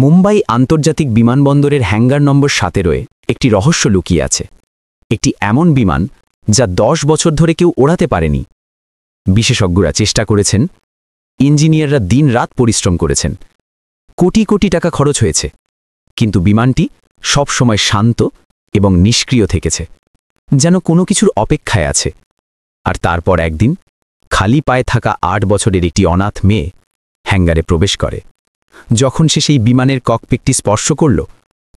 মুম্বাই আন্তর্জাতিক বিমানবন্দরের হ্যাঙ্গার নম্বর 17-এ একটি রহস্য লুকিয়ে আছে। একটি এমন বিমান যা 10 বছর ধরে কেউ ওড়াতে পারেনি। বিশেষজ্ঞরা চেষ্টা করেছেন, ইঞ্জিনিয়াররা দিন-রাত পরিশ্রম করেছেন, কোটি কোটি টাকা খরচ হয়েছে, কিন্তু বিমানটি সবসময় শান্ত এবং নিষ্ক্রিয় থেকেছে, যেন কোনো কিছুর অপেক্ষায় আছে। আর তারপর একদিন খালি পায়ে থাকা 8 বছরের একটি অনাথ মেয়ে হ্যাঙ্গারে প্রবেশ করে। যখন সে সেই বিমানের ককপিটটি স্পর্শ করল,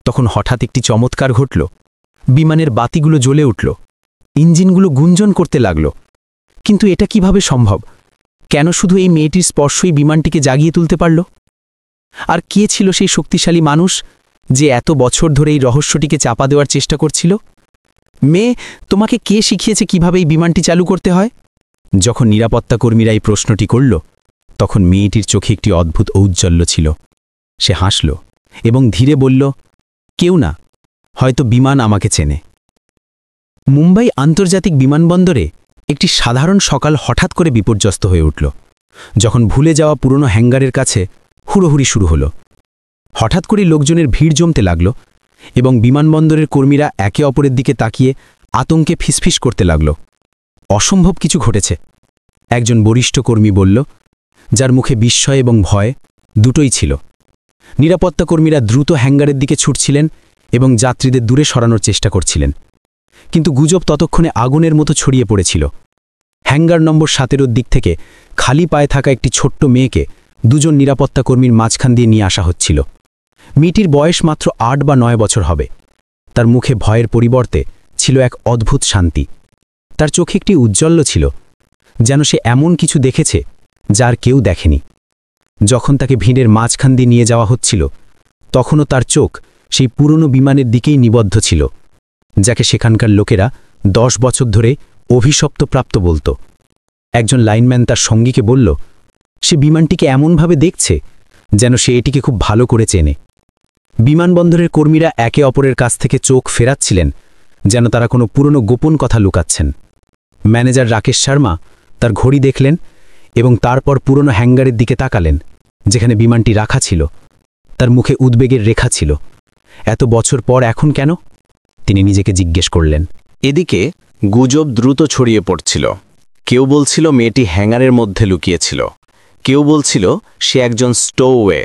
তখন হঠাৎ একটি চমৎকার ঘটল। বিমানের বাতিগুলো জ্বলে উঠল, ইঞ্জিনগুলো গুঞ্জন করতে লাগল। কিন্তু এটা কিভাবে সম্ভব? কেন শুধু এই মেয়েটির স্পর্শই বিমানটিকে জাগিয়ে তুলতে পারল? আর কে ছিল সেই শক্তিশালী মানুষ যে এত বছর ধরে এই রহস্যটিকে চাপা দেওয়ার চেষ্টা করছিল? মেয়ে, তোমাকে কে শিখিয়েছে কিভাবে এই বিমানটি চালু করতে হয়? যখন নিরাপত্তা কর্মীরা এই প্রশ্নটি করল, তখন মেয়েটির চোখে একটি অদ্ভুত ঔজ্জ্বল্য ছিল। সে হাসল এবং ধীরে বলল, কেউ না, হয়তো বিমান আমাকে চেনে। মুম্বাই আন্তর্জাতিক বিমানবন্দরে একটি সাধারণ সকাল হঠাৎ করে বিপর্যস্ত হয়ে উঠল, যখন ভুলে যাওয়া পুরনো হ্যাঙ্গারের কাছে হুড়োহুড়ি শুরু হলো। হঠাৎ করে লোকজনের ভিড় জমতে লাগল এবং বিমানবন্দরের কর্মীরা একে অপরের দিকে তাকিয়ে আতঙ্কে ফিসফিস করতে লাগল। অসম্ভব কিছু ঘটেছে, একজন বরিষ্ঠ কর্মী বলল, যার মুখে বিস্ময় এবং ভয় দুটোই ছিল। নিরাপত্তা কর্মীরা দ্রুত হ্যাঙ্গারের দিকে ছুটছিলেন এবং যাত্রীদের দূরে সরানোর চেষ্টা করছিলেন, কিন্তু গুজব ততক্ষণে আগুনের মতো ছড়িয়ে পড়েছিল। হ্যাঙ্গার নম্বর 17-এর দিক থেকে খালি পায়ে থাকা একটি ছোট্ট মেয়েকে দুজন নিরাপত্তা কর্মীর মাঝখান দিয়ে নিয়ে আসা হচ্ছিল। মেয়েটির বয়স মাত্র 8 বা 9 বছর হবে। তার মুখে ভয়ের পরিবর্তে ছিল এক অদ্ভুত শান্তি। তার চোখে একটি উজ্জ্বল্য ছিল, যেন সে এমন কিছু দেখেছে যার কেউ দেখেনি। যখন তাকে ভিড়ের মাঝখান দিয়ে নিয়ে যাওয়া হচ্ছিল, তখনও তার চোখ সেই পুরনো বিমানের দিকেই নিবদ্ধ ছিল, যাকে সেখানকার লোকেরা 10 বছর ধরে অভিশপ্তপ্রাপ্ত বলত। একজন লাইনম্যান তার সঙ্গীকে বলল, সে বিমানটিকে এমনভাবে দেখছে যেন সে এটিকে খুব ভালো করে চেনে। বিমানবন্দরের কর্মীরা একে অপরের কাছ থেকে চোখ ফেরাচ্ছিলেন, যেন তারা কোনো পুরনো গোপন কথা লুকাচ্ছেন। ম্যানেজার রাকেশ শর্মা তার ঘড়ি দেখলেন এবং তারপর পুরনো হ্যাঙ্গারের দিকে তাকালেন, যেখানে বিমানটি রাখা ছিল। তার মুখে উদ্বেগের রেখা ছিল। এত বছর পর এখন কেন? তিনি নিজেকে জিজ্ঞেস করলেন। এদিকে গুজব দ্রুত ছড়িয়ে পড়ছিল। কেউ বলছিল মেয়েটি হ্যাঙ্গারের মধ্যে লুকিয়েছিল, কেউ বলছিল সে একজন স্টোওয়ে।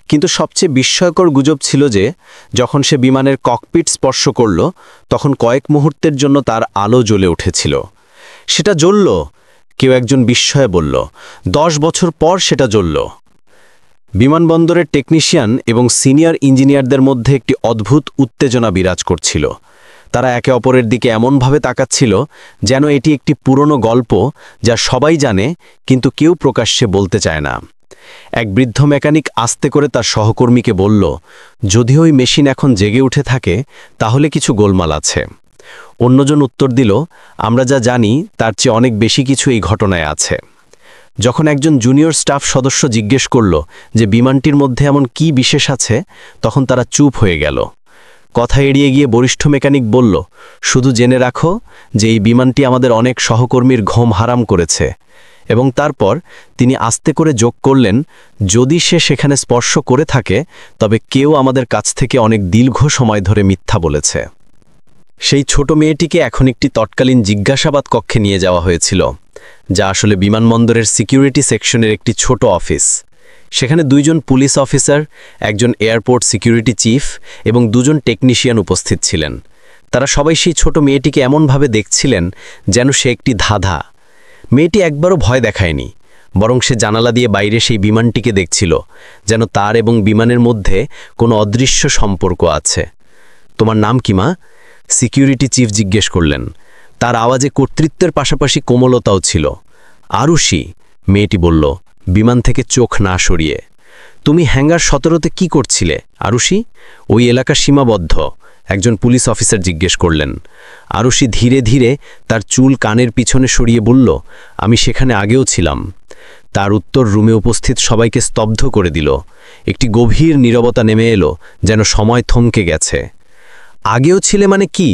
কিন্তু সবচেয়ে বিস্ময়কর গুজব ছিল যে যখন সে বিমানের ককপিট স্পর্শ করল, তখন কয়েক মুহূর্তের জন্য তার আলো জ্বলে উঠেছিল। সেটা জ্বলল, কেউ একজন বিস্ময়ে বলল, 10 বছর পর সেটা জ্বলল। বিমানবন্দরের টেকনিশিয়ান এবং সিনিয়র ইঞ্জিনিয়ারদের মধ্যে একটি অদ্ভুত উত্তেজনা বিরাজ করছিল। তারা একে অপরের দিকে এমনভাবে তাকাচ্ছিল যেন এটি একটি পুরনো গল্প যা সবাই জানে, কিন্তু কেউ প্রকাশ্যে বলতে চায় না। এক বৃদ্ধ মেকানিক আস্তে করে তার সহকর্মীকে বলল, যদি ওই মেশিন এখন জেগে উঠে থাকে, তাহলে কিছু গোলমাল আছে। অন্যজন উত্তর দিল, আমরা যা জানি তার চেয়ে অনেক বেশি কিছু এই ঘটনায় আছে। যখন একজন জুনিয়র স্টাফ সদস্য জিজ্ঞেস করল যে বিমানটির মধ্যে এমন কি বিশেষ আছে, তখন তারা চুপ হয়ে গেল। কথা এড়িয়ে গিয়ে বরিষ্ঠ মেকানিক বলল, শুধু জেনে রাখো যে এই বিমানটি আমাদের অনেক সহকর্মীর ঘুম হারাম করেছে। এবং তারপর তিনি আস্তে করে যোগ করলেন, যদি সে সেখানে স্পর্শ করে থাকে, তবে কেউ আমাদের কাছ থেকে অনেক দীর্ঘ সময় ধরে মিথ্যা বলেছে। সেই ছোট মেয়েটিকে এখন একটি তৎকালীন জিজ্ঞাসাবাদ কক্ষে নিয়ে যাওয়া হয়েছিল, যা আসলে বিমানবন্দরের সিকিউরিটি সেকশনের একটি ছোট অফিস। সেখানে 2 জন পুলিশ অফিসার, একজন এয়ারপোর্ট সিকিউরিটি চিফ এবং 2 জন টেকনিশিয়ান উপস্থিত ছিলেন। তারা সবাই সেই ছোট মেয়েটিকে এমনভাবে দেখছিলেন যেন সে একটি ধাঁধা। মেয়েটি একবারও ভয় দেখায়নি, বরং সে জানালা দিয়ে বাইরে সেই বিমানটিকে দেখছিল, যেন তার এবং বিমানের মধ্যে কোনো অদৃশ্য সম্পর্ক আছে। তোমার নাম কি মা? সিকিউরিটি চিফ জিজ্ঞেস করলেন। তার আওয়াজে কর্তৃত্বের পাশাপাশি কোমলতাও ছিল। আরুষি, মেয়েটি বলল, বিমান থেকে চোখ না সরিয়ে। তুমি হ্যাঙ্গার 17-তে কি করছিলে আরুষি? ওই এলাকা সীমাবদ্ধ, একজন পুলিশ অফিসার জিজ্ঞেস করলেন। আরুষি ধীরে ধীরে তার চুল কানের পিছনে সরিয়ে বলল, আমি সেখানে আগেও ছিলাম। তার উত্তর রুমে উপস্থিত সবাইকে স্তব্ধ করে দিল। একটি গভীর নীরবতা নেমে এলো, যেন সময় থমকে গেছে। আগেও ছিলে মানে কি?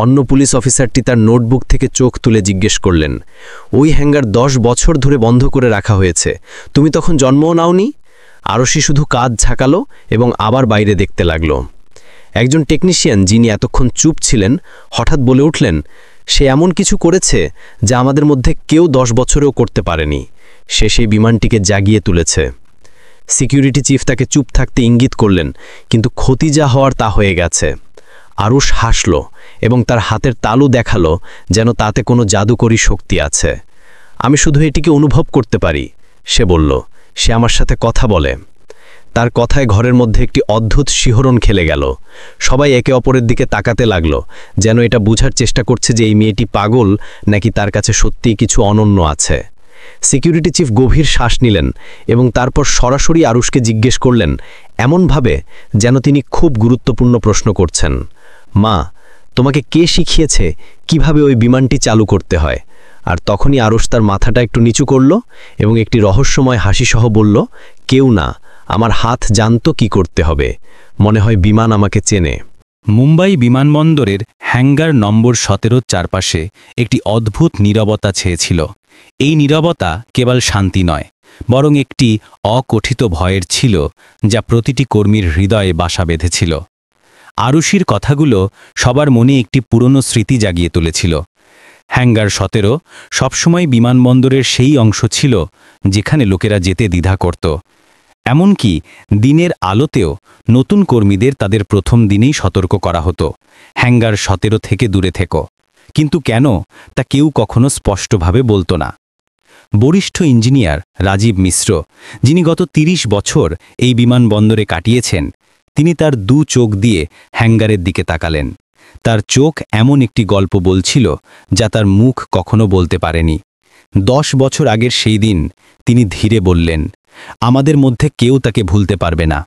অন্য পুলিশ অফিসারটি তার নোটবুক থেকে চোখ তুলে জিজ্ঞেস করলেন। ওই হ্যাঙ্গার 10 বছর ধরে বন্ধ করে রাখা হয়েছে, তুমি তখন জন্মও নাওনি? আরশি শুধু কাজ ঝাঁকালো এবং আবার বাইরে দেখতে লাগলো। একজন টেকনিশিয়ান যিনি এতক্ষণ চুপ ছিলেন হঠাৎ বলে উঠলেন, সে এমন কিছু করেছে যা আমাদের মধ্যে কেউ 10 বছরেও করতে পারেনি। সে সেই বিমানটিকে জাগিয়ে তুলেছে। সিকিউরিটি চিফ তাকে চুপ থাকতে ইঙ্গিত করলেন, কিন্তু ক্ষতি যা হওয়ার তা হয়ে গেছে। আরুষ হাসল এবং তার হাতের তালু দেখালো যেন তাতে কোনো জাদুকরী শক্তি আছে। আমি শুধু এটিকে অনুভব করতে পারি, সে বলল। সে আমার সাথে কথা বলে। তার কথায় ঘরের মধ্যে একটি অদ্ভুত শিহরণ খেলে গেল। সবাই একে অপরের দিকে তাকাতে লাগলো, যেন এটা বোঝার চেষ্টা করছে যে এই মেয়েটি পাগল নাকি তার কাছে সত্যিই কিছু অনন্য আছে। সিকিউরিটি চিফ গভীর শ্বাস নিলেন এবং তারপর সরাসরি আরুষকে জিজ্ঞেস করলেন, এমনভাবে যেন তিনি খুব গুরুত্বপূর্ণ প্রশ্ন করছেন, মা, তোমাকে কে শিখিয়েছে কিভাবে ওই বিমানটি চালু করতে হয়? আর তখনই আরুষ তার মাথাটা একটু নিচু করল এবং একটি রহস্যময় হাসিসহ বলল, কেউ না, আমার হাত জানত কি করতে হবে। মনে হয় বিমান আমাকে চেনে। মুম্বাই বিমানবন্দরের হ্যাঙ্গার নম্বর 17 চারপাশে একটি অদ্ভুত নীরবতা ছেয়েছিল। এই নীরবতা কেবল শান্তি নয়, বরং একটি অকথিত ভয়ের ছিল যা প্রতিটি কর্মীর হৃদয়ে বাসা বেঁধেছিল। আরুষির কথাগুলো সবার মনে একটি পুরনো স্মৃতি জাগিয়ে তুলেছিল। হ্যাঙ্গার 17 সবসময় বিমানবন্দরের সেই অংশ ছিল যেখানে লোকেরা যেতে দ্বিধা করত। এমনকি দিনের আলোতেও নতুন কর্মীদের তাদের প্রথম দিনেই সতর্ক করা হতো, হ্যাঙ্গার 17 থেকে দূরে থেকো। কিন্তু কেন, তা কেউ কখনো স্পষ্টভাবে বলতো না। বরিষ্ঠ ইঞ্জিনিয়ার রাজীব মিশ্র, যিনি গত 30 বছর এই বিমানবন্দরে কাটিয়েছেন, তিনি তার দু চোখ দিয়ে হ্যাঙ্গারের দিকে তাকালেন। তার চোখ এমন একটি গল্প বলছিল যা তার মুখ কখনো বলতে পারেনি। 10 বছর আগের সেই দিন তিনি ধীরে বললেন, আমাদের মধ্যে কেউ তাকে ভুলতে পারবে না।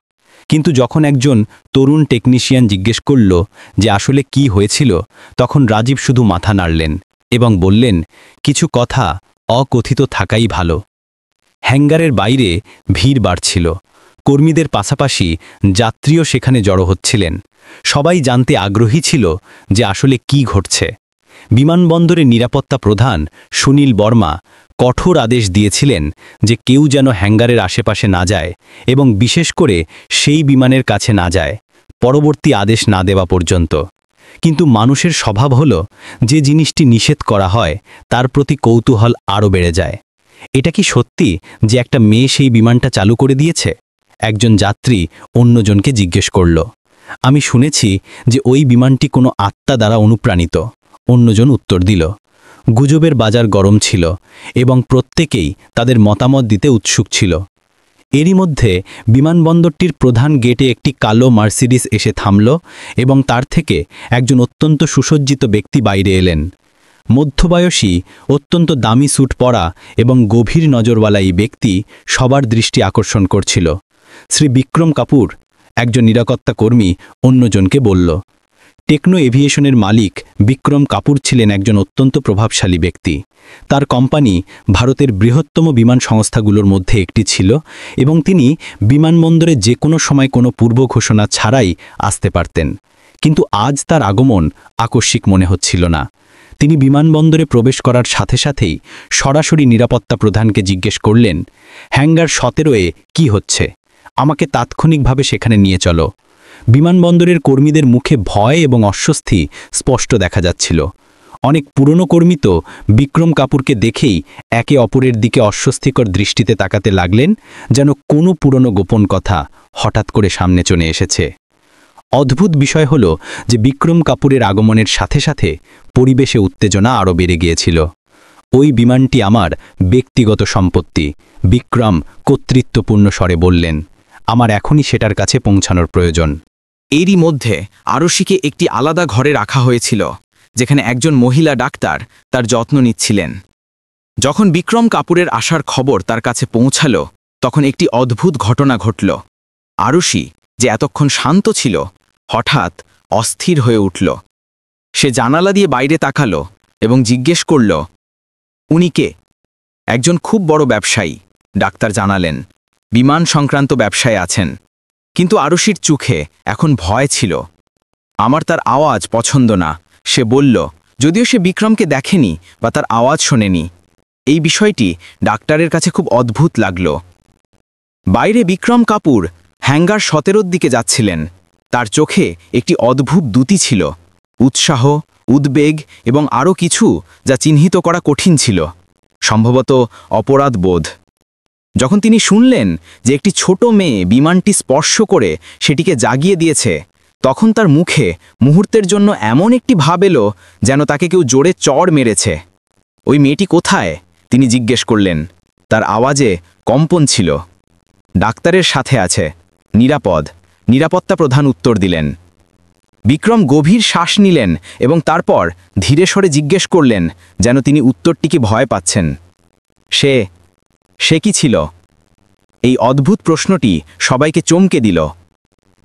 কিন্তু যখন একজন তরুণ টেকনিশিয়ান জিজ্ঞেস করল যে আসলে কি হয়েছিল, তখন রাজীব শুধু মাথা নাড়লেন এবং বললেন, কিছু কথা অকথিত থাকাই ভালো। হ্যাঙ্গারের বাইরে ভিড় বাড়ছিল। কর্মীদের পাশাপাশি যাত্রীও সেখানে জড়ো হচ্ছিলেন। সবাই জানতে আগ্রহী ছিল যে আসলে কি ঘটছে। বিমানবন্দরের নিরাপত্তা প্রধান সুনীল বর্মা কঠোর আদেশ দিয়েছিলেন যে কেউ যেন হ্যাঙ্গারের আশেপাশে না যায় এবং বিশেষ করে সেই বিমানের কাছে না যায়, পরবর্তী আদেশ না দেওয়া পর্যন্ত। কিন্তু মানুষের স্বভাব হল, যে জিনিসটি নিষেধ করা হয় তার প্রতি কৌতূহল আরও বেড়ে যায়। এটা কি সত্যি যে একটা মেয়ে সেই বিমানটা চালু করে দিয়েছে? একজন যাত্রী অন্যজনকে জিজ্ঞেস করল। আমি শুনেছি যে ওই বিমানটি কোনো আত্মা দ্বারা অনুপ্রাণিত, অন্যজন উত্তর দিল। গুজবের বাজার গরম ছিল এবং প্রত্যেকেই তাদের মতামত দিতে উৎসুক ছিল। এরই মধ্যে বিমানবন্দরটির প্রধান গেটে একটি কালো মার্সিডিস এসে থামল এবং তার থেকে একজন অত্যন্ত সুসজ্জিত ব্যক্তি বাইরে এলেন। মধ্যবয়সী, অত্যন্ত দামি স্যুট পরা এবং গভীর নজরওয়ালা এই ব্যক্তি সবার দৃষ্টি আকর্ষণ করছিল। শ্রী বিক্রম কাপুর, একজন নিরাপত্তা কর্মী অন্যজনকে বলল। টেকনো এভিয়েশনের মালিক বিক্রম কাপুর ছিলেন একজন অত্যন্ত প্রভাবশালী ব্যক্তি। তার কোম্পানি ভারতের বৃহত্তম বিমান সংস্থাগুলোর মধ্যে একটি ছিল এবং তিনি বিমানবন্দরে যে কোনো সময় কোনো পূর্ব ঘোষণা ছাড়াই আসতে পারতেন। কিন্তু আজ তার আগমন আকস্মিক মনে হচ্ছিল না। তিনি বিমানবন্দরে প্রবেশ করার সাথে সাথেই সরাসরি নিরাপত্তা প্রধানকে জিজ্ঞেস করলেন, হ্যাঙ্গার 17-এ কি হচ্ছে? আমাকে তাৎক্ষণিকভাবে সেখানে নিয়ে চলো। বিমানবন্দরের কর্মীদের মুখে ভয় এবং অস্বস্তি স্পষ্ট দেখা যাচ্ছিল। অনেক পুরনো কর্মী তো বিক্রম কাপুরকে দেখেই একে অপরের দিকে অস্বস্তিকর দৃষ্টিতে তাকাতে লাগলেন, যেন কোনো পুরনো গোপন কথা হঠাৎ করে সামনে চলে এসেছে। অদ্ভুত বিষয় হল যে বিক্রম কাপুরের আগমনের সাথে সাথে পরিবেশে উত্তেজনা আরও বেড়ে গিয়েছিল। ওই বিমানটি আমার ব্যক্তিগত সম্পত্তি, বিক্রম কর্তৃত্বপূর্ণ স্বরে বললেন। আমার এখনই সেটার কাছে পৌঁছানোর প্রয়োজন। এরই মধ্যে আরুষিকে একটি আলাদা ঘরে রাখা হয়েছিল, যেখানে একজন মহিলা ডাক্তার তার যত্ন নিচ্ছিলেন। যখন বিক্রম কাপুরের আসার খবর তার কাছে পৌঁছাল, তখন একটি অদ্ভুত ঘটনা ঘটল। আরুষি, যে এতক্ষণ শান্ত ছিল, হঠাৎ অস্থির হয়ে উঠল। সে জানালা দিয়ে বাইরে তাকালো এবং জিজ্ঞেস করল, উনি কে? একজন খুব বড় ব্যবসায়ী, ডাক্তার জানালেন। বিমান সংক্রান্ত ব্যবসায় আছেন। কিন্তু আরুষির চোখে এখন ভয় ছিল। আমার তার আওয়াজ পছন্দ না, সে বলল, যদিও সে বিক্রমকে দেখেনি বা তার আওয়াজ শোনেনি। এই বিষয়টি ডাক্তারের কাছে খুব অদ্ভুত লাগল। বাইরে বিক্রম কাপুর হ্যাঙ্গার 17 দিকে যাচ্ছিলেন। তার চোখে একটি অদ্ভুত দ্যুতি ছিল, উৎসাহ, উদ্বেগ এবং আরও কিছু যা চিহ্নিত করা কঠিন ছিল, সম্ভবত অপরাধ বোধ। যখন তিনি শুনলেন যে একটি ছোট মেয়ে বিমানটি স্পর্শ করে সেটিকে জাগিয়ে দিয়েছে, তখন তার মুখে মুহূর্তের জন্য এমন একটি ভাব এলো যেন তাকে কেউ জোরে চড় মেরেছে। ওই মেয়েটি কোথায়? তিনি জিজ্ঞেস করলেন। তার আওয়াজে কম্পন ছিল। ডাক্তারের সাথে আছে, নিরাপদ, নিরাপত্তা প্রধান উত্তর দিলেন। বিক্রম গভীর শ্বাস নিলেন এবং তারপর ধীরে সরে জিজ্ঞেস করলেন, যেন তিনি উত্তরটিকে ভয় পাচ্ছেন। সে কি ছিল? এই অদ্ভুত প্রশ্নটি সবাইকে চমকে দিল।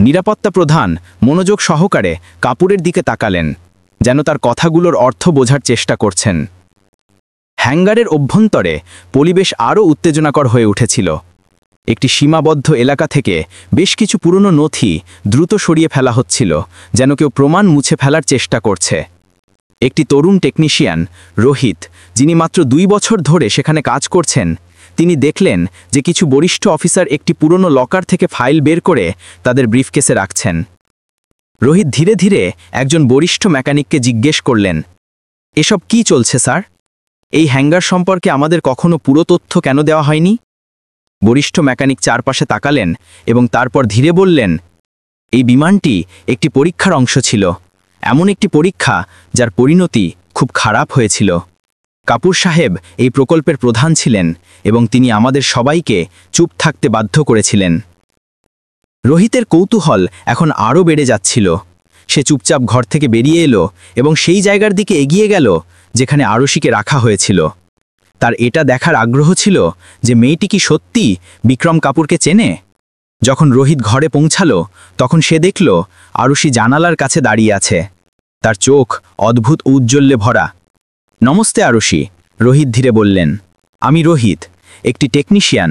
নিরাপত্তা প্রধান মনোযোগ সহকারে কাপুরের দিকে তাকালেন, যেন তার কথাগুলোর অর্থ বোঝার চেষ্টা করছেন। হ্যাঙ্গারের অভ্যন্তরে পরিবেশ আরও উত্তেজনাকর হয়ে উঠেছিল। একটি সীমাবদ্ধ এলাকা থেকে বেশ কিছু পুরনো নথি দ্রুত সরিয়ে ফেলা হচ্ছিল, যেন কেউ প্রমাণ মুছে ফেলার চেষ্টা করছে। একটি তরুণ টেকনিশিয়ান, রোহিত, যিনি মাত্র 2 বছর ধরে সেখানে কাজ করছেন, তিনি দেখলেন যে কিছু বরিষ্ঠ অফিসার একটি পুরনো লকার থেকে ফাইল বের করে তাদের ব্রিফকেসে রাখছেন। রোহিত ধীরে ধীরে একজন বরিষ্ঠ মেকানিককে জিজ্ঞেস করলেন, এসব কি চলছে স্যার? এই হ্যাঙ্গার সম্পর্কে আমাদের কখনো পুরো তথ্য কেন দেওয়া হয়নি? বরিষ্ঠ মেকানিক চারপাশে তাকালেন এবং তারপর ধীরে বললেন, এই বিমানটি একটি পরীক্ষার অংশ ছিল, এমন একটি পরীক্ষা যার পরিণতি খুব খারাপ হয়েছিল। কাপুর সাহেব এই প্রকল্পের প্রধান ছিলেন এবং তিনি আমাদের সবাইকে চুপ থাকতে বাধ্য করেছিলেন। রোহিতের কৌতূহল এখন আরও বেড়ে যাচ্ছিল। সে চুপচাপ ঘর থেকে বেরিয়ে এলো এবং সেই জায়গার দিকে এগিয়ে গেল যেখানে আরশিকে রাখা হয়েছিল। তার এটা দেখার আগ্রহ ছিল যে মেয়েটি কি সত্যি বিক্রম কাপুরকে চেনে। যখন রোহিত ঘরে পৌঁছালো, তখন সে দেখল আরশি জানালার কাছে দাঁড়িয়ে আছে। তার চোখ অদ্ভুত ঔজ্জ্বল্যে ভরা। নমস্তে আরশি, রোহিত ধীরে বললেন। আমি রোহিত, একটি টেকনিশিয়ান।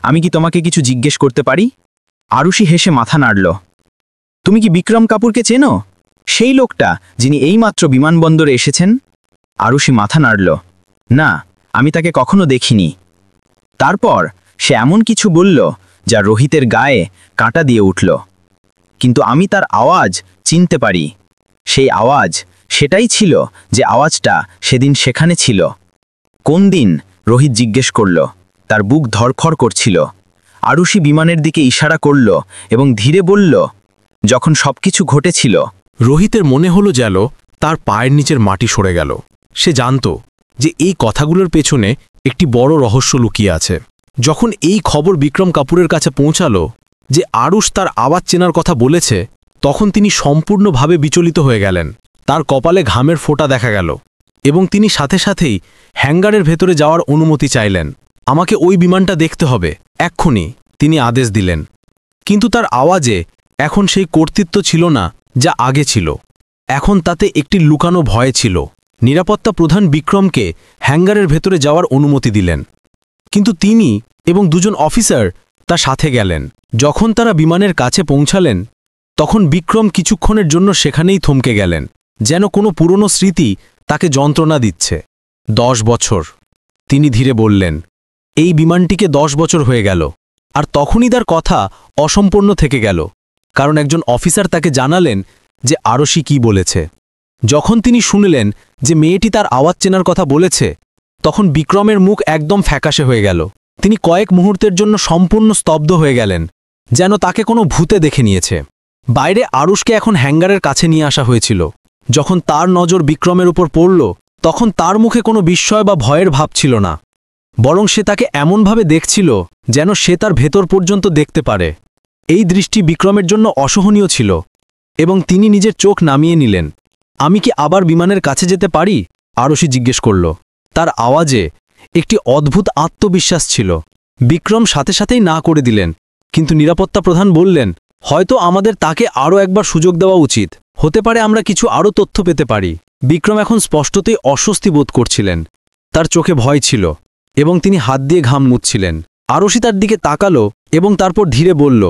আমি কি তোমাকে কিছু জিজ্ঞেস করতে পারি? আরশি হেসে মাথা নাড়ল। তুমি কি বিক্রম কাপুরকে চেনো? সেই লোকটা যিনি এইমাত্র বিমানবন্দরে এসেছেন? আরশি মাথা নাড়ল। না, আমি তাকে কখনো দেখিনি। তারপর সে এমন কিছু বলল যা রোহিতের গায়ে কাঁটা দিয়ে উঠল। কিন্তু আমি তার আওয়াজ চিনতে পারি। সেই আওয়াজ সেটাই ছিল যে আওয়াজটা সেদিন সেখানে ছিল। কোন দিন? রোহিত জিজ্ঞেস করল। তার বুক ধড়ফড় করছিল। আরশি বিমানের দিকে ইশারা করল এবং ধীরে বলল, যখন সবকিছু ঘটেছিল। রোহিতের মনে হলো যেন তার পায়ের নিচের মাটি সরে গেল। সে জানত যে এই কথাগুলোর পেছনে একটি বড় রহস্য লুকিয়ে আছে। যখন এই খবর বিক্রম কাপুরের কাছে পৌঁছালো যে আরুষ তার আওয়াজ চেনার কথা বলেছে, তখন তিনি সম্পূর্ণভাবে বিচলিত হয়ে গেলেন। তার কপালে ঘামের ফোঁটা দেখা গেল এবং তিনি সাথে সাথেই হ্যাঙ্গারের ভেতরে যাওয়ার অনুমতি চাইলেন। আমাকে ওই বিমানটা দেখতে হবে, এক্ষুনি, তিনি আদেশ দিলেন। কিন্তু তার আওয়াজে এখন সেই কর্তৃত্ব ছিল না যা আগে ছিল। এখন তাতে একটি লুকানো ভয় ছিল। নিরাপত্তা প্রধান বিক্রমকে হ্যাঙ্গারের ভেতরে যাওয়ার অনুমতি দিলেন, কিন্তু তিনি এবং 2 জন অফিসার তার সাথে গেলেন। যখন তারা বিমানের কাছে পৌঁছালেন, তখন বিক্রম কিছুক্ষণের জন্য সেখানেই থমকে গেলেন, যেন কোনো পুরনো স্মৃতি তাকে যন্ত্রণা দিচ্ছে। 10 বছর, তিনি ধীরে বললেন। এই বিমানটিকে 10 বছর হয়ে গেল। আর তখনই তার কথা অসম্পূর্ণ থেকে গেল, কারণ একজন অফিসার তাকে জানালেন যে আরশি কি বলেছে। যখন তিনি শুনলেন যে মেয়েটি তার আওয়াজ চেনার কথা বলেছে, তখন বিক্রমের মুখ একদম ফ্যাকাশে হয়ে গেল। তিনি কয়েক মুহূর্তের জন্য সম্পূর্ণ স্তব্ধ হয়ে গেলেন, যেন তাকে কোনো ভূতে দেখে নিয়েছে। বাইরে আরুষকে এখন হ্যাঙ্গারের কাছে নিয়ে আসা হয়েছিল। যখন তার নজর বিক্রমের উপর পড়ল, তখন তার মুখে কোনো বিস্ময় বা ভয়ের ভাব ছিল না, বরং সে তাকে এমনভাবে দেখছিল যেন সে তার ভেতর পর্যন্ত দেখতে পারে। এই দৃষ্টি বিক্রমের জন্য অসহনীয় ছিল এবং তিনি নিজের চোখ নামিয়ে নিলেন। আমি কি আবার বিমানের কাছে যেতে পারি? আরশি জিজ্ঞেস করল। তার আওয়াজে একটি অদ্ভুত আত্মবিশ্বাস ছিল। বিক্রম সাথে সাথেই না করে দিলেন, কিন্তু নিরাপত্তা প্রধান বললেন, হয়তো আমাদের তাকে আরও একবার সুযোগ দেওয়া উচিত। হতে পারে আমরা কিছু আরও তথ্য পেতে পারি। বিক্রম এখন স্পষ্টতই অস্বস্তি বোধ করছিলেন। তার চোখে ভয় ছিল এবং তিনি হাত দিয়ে ঘাম মুছছিলেন। আরশি তার দিকে তাকালো এবং তারপর ধীরে বলল,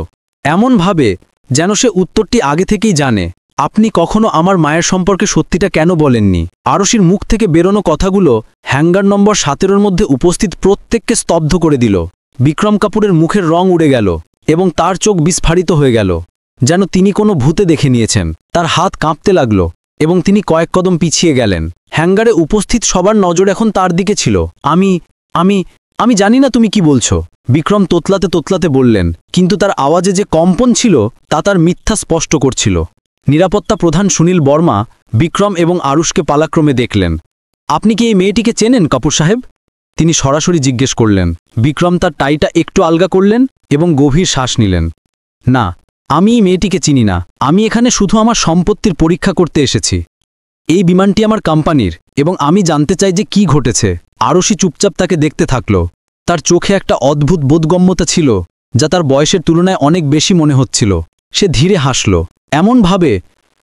এমনভাবে যেন সে উত্তরটি আগে থেকেই জানে, আপনি কখনো আমার মায়ের সম্পর্কে সত্যিটা কেন বলেননি? আরশির মুখ থেকে বেরোনো কথাগুলো হ্যাঙ্গার নম্বর 17 মধ্যে উপস্থিত প্রত্যেককে স্তব্ধ করে দিল। বিক্রম কাপুরের মুখের রং উড়ে গেল এবং তার চোখ বিস্ফারিত হয়ে গেল, যেন তিনি কোনো ভূতে দেখে নিয়েছেন। তার হাত কাঁপতে লাগল এবং তিনি কয়েক কদম পিছিয়ে গেলেন। হ্যাঙ্গারে উপস্থিত সবার নজর এখন তার দিকে ছিল। আমি আমি আমি জানি না তুমি কি বলছো, বিক্রম তোতলাতে তোতলাতে বললেন, কিন্তু তার আওয়াজে যে কম্পন ছিল তা তার মিথ্যা স্পষ্ট করছিল। নিরাপত্তা প্রধান সুনীল বর্মা বিক্রম এবং আরুষকে পালাক্রমে দেখলেন। আপনি কি এই মেয়েটিকে চেনেন কাপুর সাহেব? তিনি সরাসরি জিজ্ঞেস করলেন। বিক্রম তার টাইটা একটু আলগা করলেন এবং গভীর শ্বাস নিলেন। না, আমি এই মেয়েটিকে চিনি না। আমি এখানে শুধু আমার সম্পত্তির পরীক্ষা করতে এসেছি। এই বিমানটি আমার কোম্পানির এবং আমি জানতে চাই যে কি ঘটেছে। আরুষি চুপচাপ তাকে দেখতে থাকল। তার চোখে একটা অদ্ভুত বোধগম্যতা ছিল যা তার বয়সের তুলনায় অনেক বেশি মনে হচ্ছিল। সে ধীরে হাসল, এমনভাবে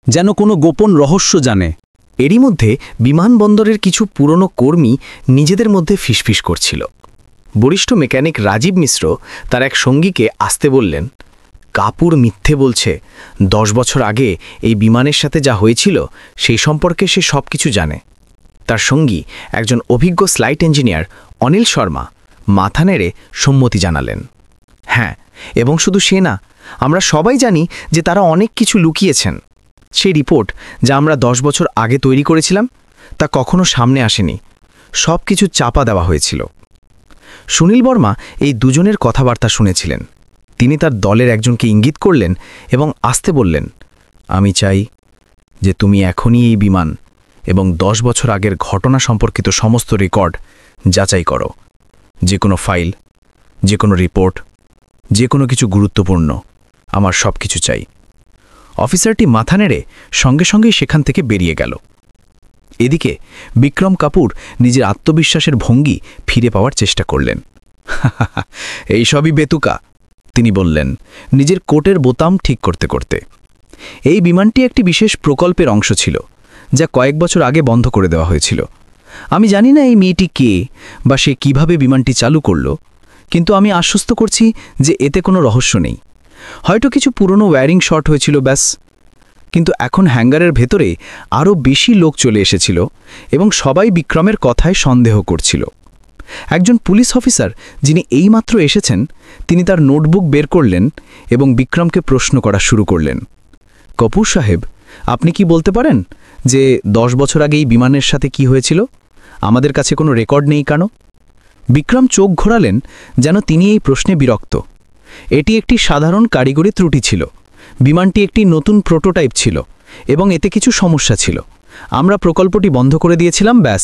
যেন কোনো গোপন রহস্য জানে। এরই মধ্যে বিমানবন্দরের কিছু পুরনো কর্মী নিজেদের মধ্যে ফিসফিস করছিল। বরিষ্ঠ মেকানিক রাজীব মিশ্র তার এক সঙ্গীকে আসতে বললেন, কাপুর মিথ্যে বলছে। 10 বছর আগে এই বিমানের সাথে যা হয়েছিল সেই সম্পর্কে সে সব কিছু জানে। তার সঙ্গী একজন অভিজ্ঞ ফ্লাইট ইঞ্জিনিয়ার অনিল শর্মা মাথা নেড়ে সম্মতি জানালেন। হ্যাঁ, এবং শুধু সে না, আমরা সবাই জানি যে তারা অনেক কিছু লুকিয়েছেন। সেই রিপোর্ট যা আমরা 10 বছর আগে তৈরি করেছিলাম তা কখনো সামনে আসেনি। সব কিছু চাপা দেওয়া হয়েছিল। সুনীল বর্মা এই দুজনের কথাবার্তা শুনেছিলেন। তিনি তার দলের একজনকে ইঙ্গিত করলেন এবং আসতে বললেন, আমি চাই যে তুমি এখনই এই বিমান এবং 10 বছর আগের ঘটনা সম্পর্কিত সমস্ত রেকর্ড যাচাই করো। যে কোনো ফাইল, যে কোনো রিপোর্ট, যে কোনো কিছু গুরুত্বপূর্ণ, আমার সব কিছু চাই। অফিসারটি মাথা নেড়ে সঙ্গে সঙ্গেই সেখান থেকে বেরিয়ে গেল। এদিকে বিক্রম কাপুর নিজের আত্মবিশ্বাসের ভঙ্গি ফিরে পাওয়ার চেষ্টা করলেন। এই সবই বেতুকা, তিনি বললেন, নিজের কোটের বোতাম ঠিক করতে করতে। এই বিমানটি একটি বিশেষ প্রকল্পের অংশ ছিল যা কয়েক বছর আগে বন্ধ করে দেওয়া হয়েছিল। আমি জানি না এই মেয়েটি কে বা সে কিভাবে বিমানটি চালু করল, কিন্তু আমি আশ্বস্ত করছি যে এতে কোনো রহস্য নেই। হয়তো কিছু পুরনো ওয়্যারিং শর্ট হয়েছিল ব্যাস। কিন্তু এখন হ্যাঙ্গারের ভেতরে আরও বেশি লোক চলে এসেছিল এবং সবাই বিক্রমের কথায় সন্দেহ করছিল। একজন পুলিশ অফিসার যিনি এইমাত্র এসেছেন তিনি তার নোটবুক বের করলেন এবং বিক্রমকে প্রশ্ন করা শুরু করলেন। কপুর সাহেব, আপনি কি বলতে পারেন যে 10 বছর আগে এই বিমানের সাথে কি হয়েছিল? আমাদের কাছে কোনো রেকর্ড নেই কেন? বিক্রম চোখ ঘোরালেন যেন তিনি এই প্রশ্নে বিরক্ত। এটি একটি সাধারণ কারিগরি ত্রুটি ছিল। বিমানটি একটি নতুন প্রোটোটাইপ ছিল এবং এতে কিছু সমস্যা ছিল। আমরা প্রকল্পটি বন্ধ করে দিয়েছিলাম, ব্যাস,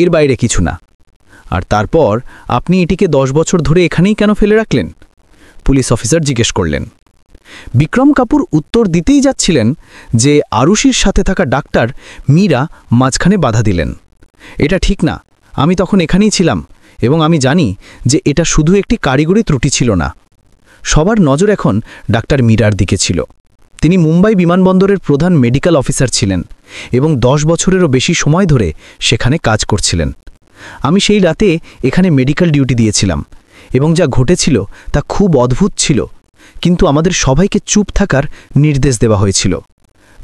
এর বাইরে কিছু না। আর তারপর আপনি এটিকে 10 বছর ধরে এখানেই কেন ফেলে রাখলেন? পুলিশ অফিসার জিজ্ঞেস করলেন। বিক্রম কাপুর উত্তর দিতেই যাচ্ছিলেন যে আরুষির সাথে থাকা ডাক্তার মীরা মাঝখানে বাধা দিলেন। এটা ঠিক না, আমি তখন এখানেই ছিলাম এবং আমি জানি যে এটা শুধু একটি কারিগরি ত্রুটি ছিল না। সবার নজর এখন ডাক্তার মীরার দিকে ছিল। তিনি মুম্বাই বিমানবন্দরের প্রধান মেডিকেল অফিসার ছিলেন এবং 10 বছরেরও বেশি সময় ধরে সেখানে কাজ করছিলেন। আমি সেই রাতে এখানে মেডিকেল ডিউটি দিয়েছিলাম এবং যা ঘটেছিল তা খুব অদ্ভুত ছিল, কিন্তু আমাদের সবাইকে চুপ থাকার নির্দেশ দেওয়া হয়েছিল।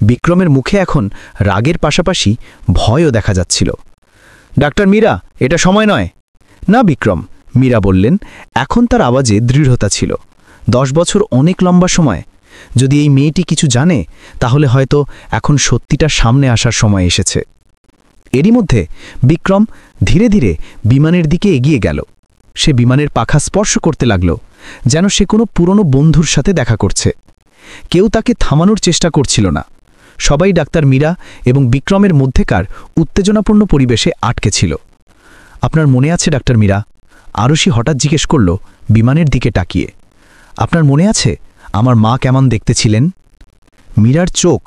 বিক্রমের মুখে এখন রাগের পাশাপাশি ভয়ও দেখা যাচ্ছিল। ডাক্তার মীরা, এটা সময় নয়। না বিক্রম, মীরা বললেন। এখন তার আওয়াজে দৃঢ়তা ছিল। 10 বছর অনেক লম্বা সময়। যদি এই মেয়েটি কিছু জানে তাহলে হয়তো এখন সত্যিটা সামনে আসার সময় এসেছে। এরই মধ্যে বিক্রম ধীরে ধীরে বিমানের দিকে এগিয়ে গেল। সে বিমানের পাখা স্পর্শ করতে লাগল, যেন সে কোনো পুরনো বন্ধুর সাথে দেখা করছে। কেউ তাকে থামানোর চেষ্টা করছিল না। সবাই ডাক্তার মীরা এবং বিক্রমের মধ্যেকার উত্তেজনাপূর্ণ পরিবেশে আটকে ছিল। আপনার মনে আছে ডাক্তার মীরা? আরুষি হঠাৎ জিজ্ঞেস করল বিমানের দিকে তাকিয়ে। আপনার মনে আছে আমার মা কেমন দেখতে ছিলেন? মীরার চোখ